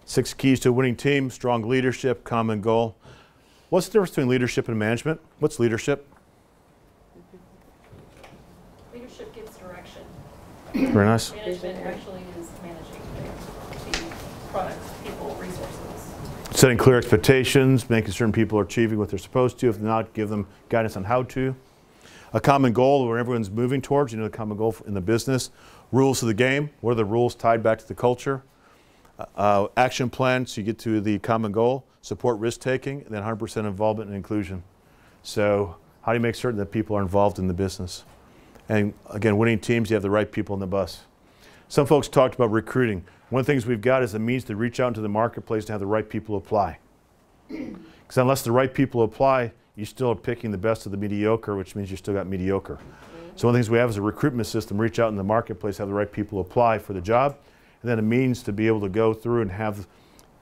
6 keys to a winning team: strong leadership, common goal. What's the difference between leadership and management? What's leadership? Leadership gives direction. Very nice. Management actually is managing the products, people Setting clear expectations, making certain people are achieving what they're supposed to. If not, give them guidance on how to. A common goal where everyone's moving towards, the common goal in the business. Rules of the game, what are the rules tied back to the culture? Action plan, so you get to the common goal. Support risk-taking, and then 100% involvement and inclusion. So how do you make certain that people are involved in the business? And again, winning teams, you have the right people on the bus. Some folks talked about recruiting. One of the things we've got is a means to reach out into the marketplace to have the right people apply. Because unless the right people apply, you still are picking the best of the mediocre, which means you still got mediocre. So one of the things we have is a recruitment system, reach out in the marketplace, have the right people apply for the job, and then a means to be able to go through and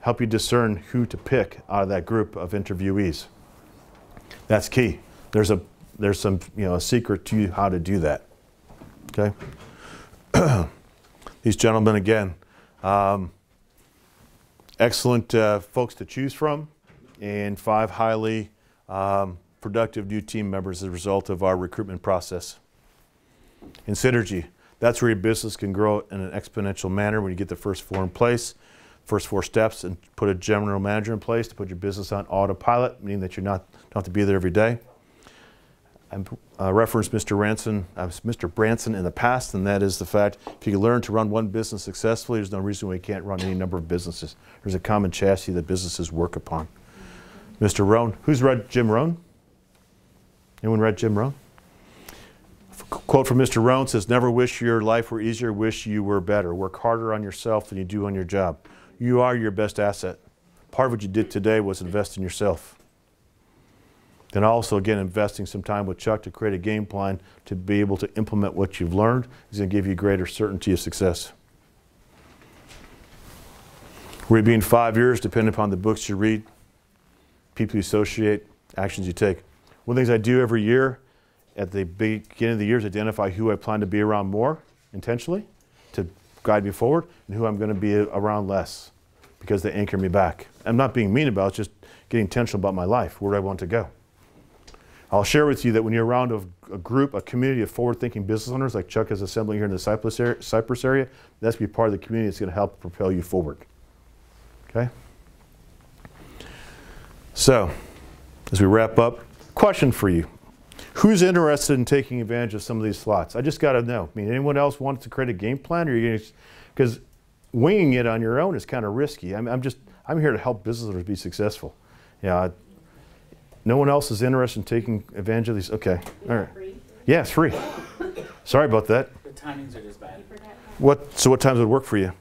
help you discern who to pick out of that group of interviewees. That's key. There's some a secret to how to do that. Okay. These gentlemen again, excellent folks to choose from, and 5 highly productive new team members as a result of our recruitment process. And synergy, that's where your business can grow in an exponential manner when you get the first 4 in place, first 4 steps, and put a general manager in place to put your business on autopilot, meaning that don't have to be there every day. I referenced Mr. Branson in the past, and that is the fact if you can learn to run one business successfully, there's no reason why you can't run any number of businesses. There's a common chassis that businesses work upon. Mr. Rohn, who's read Jim Rohn? Anyone read Jim Rohn? Quote from Mr. Rohn says, "Never wish your life were easier, wish you were better. Work harder on yourself than you do on your job. You are your best asset. Part of what you did today was invest in yourself." Then also, again, investing some time with Chuck to create a game plan to be able to implement what you've learned is going to give you greater certainty of success. Where you'll be in 5 years, depending upon the books you read, people you associate, actions you take. One of the things I do every year at the beginning of the year is identify who I plan to be around more intentionally to guide me forward and who I'm going to be around less because they anchor me back. I'm not being mean about it, it's just getting intentional about my life, where do I want to go. I'll share with you that when you're around a group, a community of forward-thinking business owners like Chuck is assembling here in the Cypress area, that's be part of the community that's going to help propel you forward. Okay? So, as we wrap up, question for you. Who's interested in taking advantage of some of these slots? I just got to know. I mean, anyone else want to create a game plan? Or you because winging it on your own is kind of risky. I'm here to help business owners be successful. Yeah. No one else is interested in taking advantage of these? Okay. All right. Yeah, it's free. Sorry about that. The timings are just bad. So what times would work for you?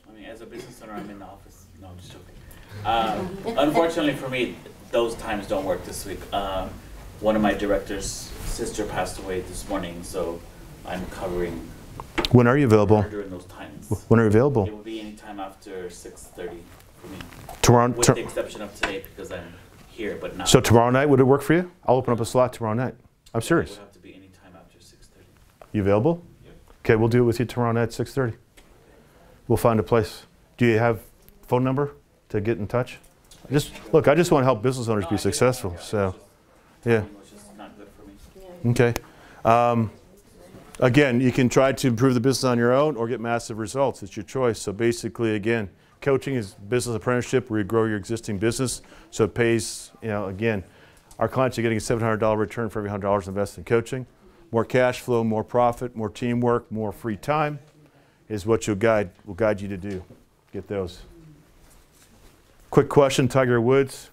I mean, as a business owner, I'm in the office. No, I'm just joking. Unfortunately for me, those times don't work this week. One of my director's sister passed away this morning, so I'm covering. When are you available? During those times. When are you available? It will be any time after 6:30 for me. Tomorrow. With the exception of today, because I'm here, but not. So tomorrow night, would it work for you? I'll open up a slot tomorrow night. I'm serious. It would have to be any time after 6:30. You available? Yep. Okay, we'll do it with you tomorrow night at 6:30. We'll find a place. Do you have a phone number to get in touch? I just want to help business owners be successful. So, yeah. Okay. Again, you can try to improve the business on your own or get massive results. It's your choice. So basically, again, coaching is business apprenticeship where you grow your existing business. So it pays, again, our clients are getting a $700 return for every $100 invested in coaching. More cash flow, more profit, more teamwork, more free time is what will guide you to do. Get those. Quick question, Tiger Woods.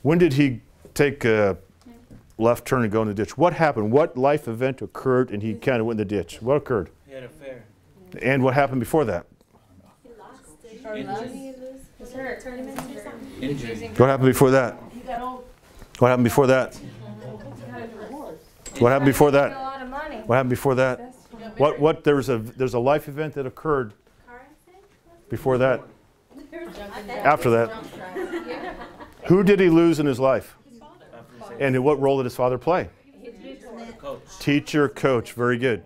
When did he take a left turn and go in the ditch? What happened? What life event occurred and he kind of went in the ditch? What occurred? He had an affair. And what happened before that? Injury. What happened before that? What happened before that? What happened before that? What happened before that? There's a life event that occurred before that. After that. Who did he lose in his life? And what role did his father play? Coach. Teacher, coach. Very good.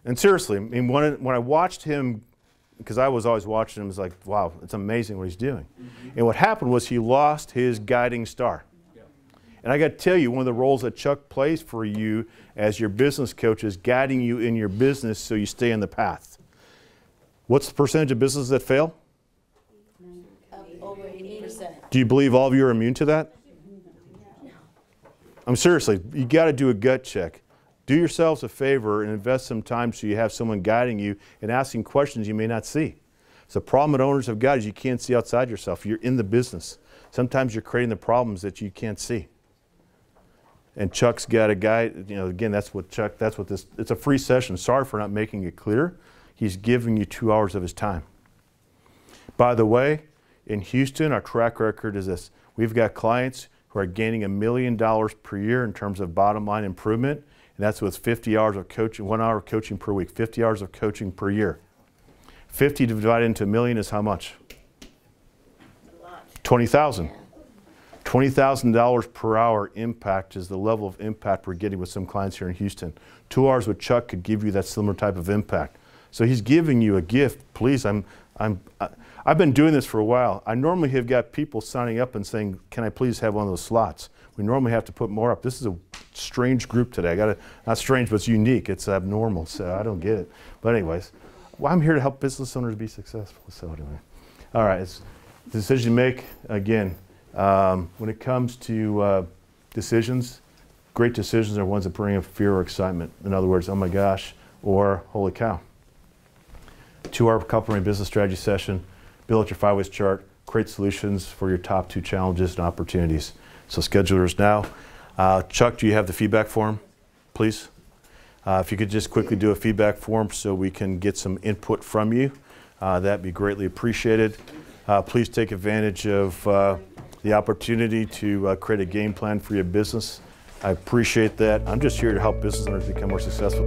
And seriously, I mean, when I watched him, because I was always watching him, it was like, wow, it's amazing what he's doing. And what happened was he lost his guiding star. And I got to tell you, one of the roles that Chuck plays for you as your business coach is guiding you in your business so you stay on the path. What's the percentage of businesses that fail? Do you believe all of you are immune to that? I'm seriously, you got to do a gut check. Do yourselves a favor and invest some time so you have someone guiding you and asking questions you may not see. So the problem that owners have got is you can't see outside yourself. You're in the business. Sometimes you're creating the problems that you can't see. And Chuck's got a guy, you know, again, that's what this, it's a free session. Sorry for not making it clear. He's giving you 2 hours of his time. By the way, in Houston, our track record is this. We've got clients who are gaining $1 million per year in terms of bottom line improvement. And that's with 50 hours of coaching, 1 hour of coaching per week, 50 hours of coaching per year. 50 divided into $1 million is how much? 20,000. $20,000 per hour impact is the level of impact we're getting with some clients here in Houston. 2 hours with Chuck could give you that similar type of impact. So he's giving you a gift. Please, I've been doing this for a while. I normally have got people signing up and saying, can I please have one of those slots? We normally have to put more up. This is a strange group today. Not strange, but it's unique. It's abnormal, so I don't get it. But anyways, well, I'm here to help business owners be successful. So anyway, all right, it's the decision you make. Again, when it comes to decisions, great decisions are ones that bring up fear or excitement. In other words, oh my gosh, or holy cow. 2-hour complementary business strategy session, build out your 5-ways chart, create solutions for your top 2 challenges and opportunities. So schedulers now. Chuck, do you have the feedback form, please? If you could just quickly do a feedback form so we can get some input from you, that'd be greatly appreciated. Please take advantage of the opportunity to create a game plan for your business. I appreciate that. I'm just here to help business owners become more successful.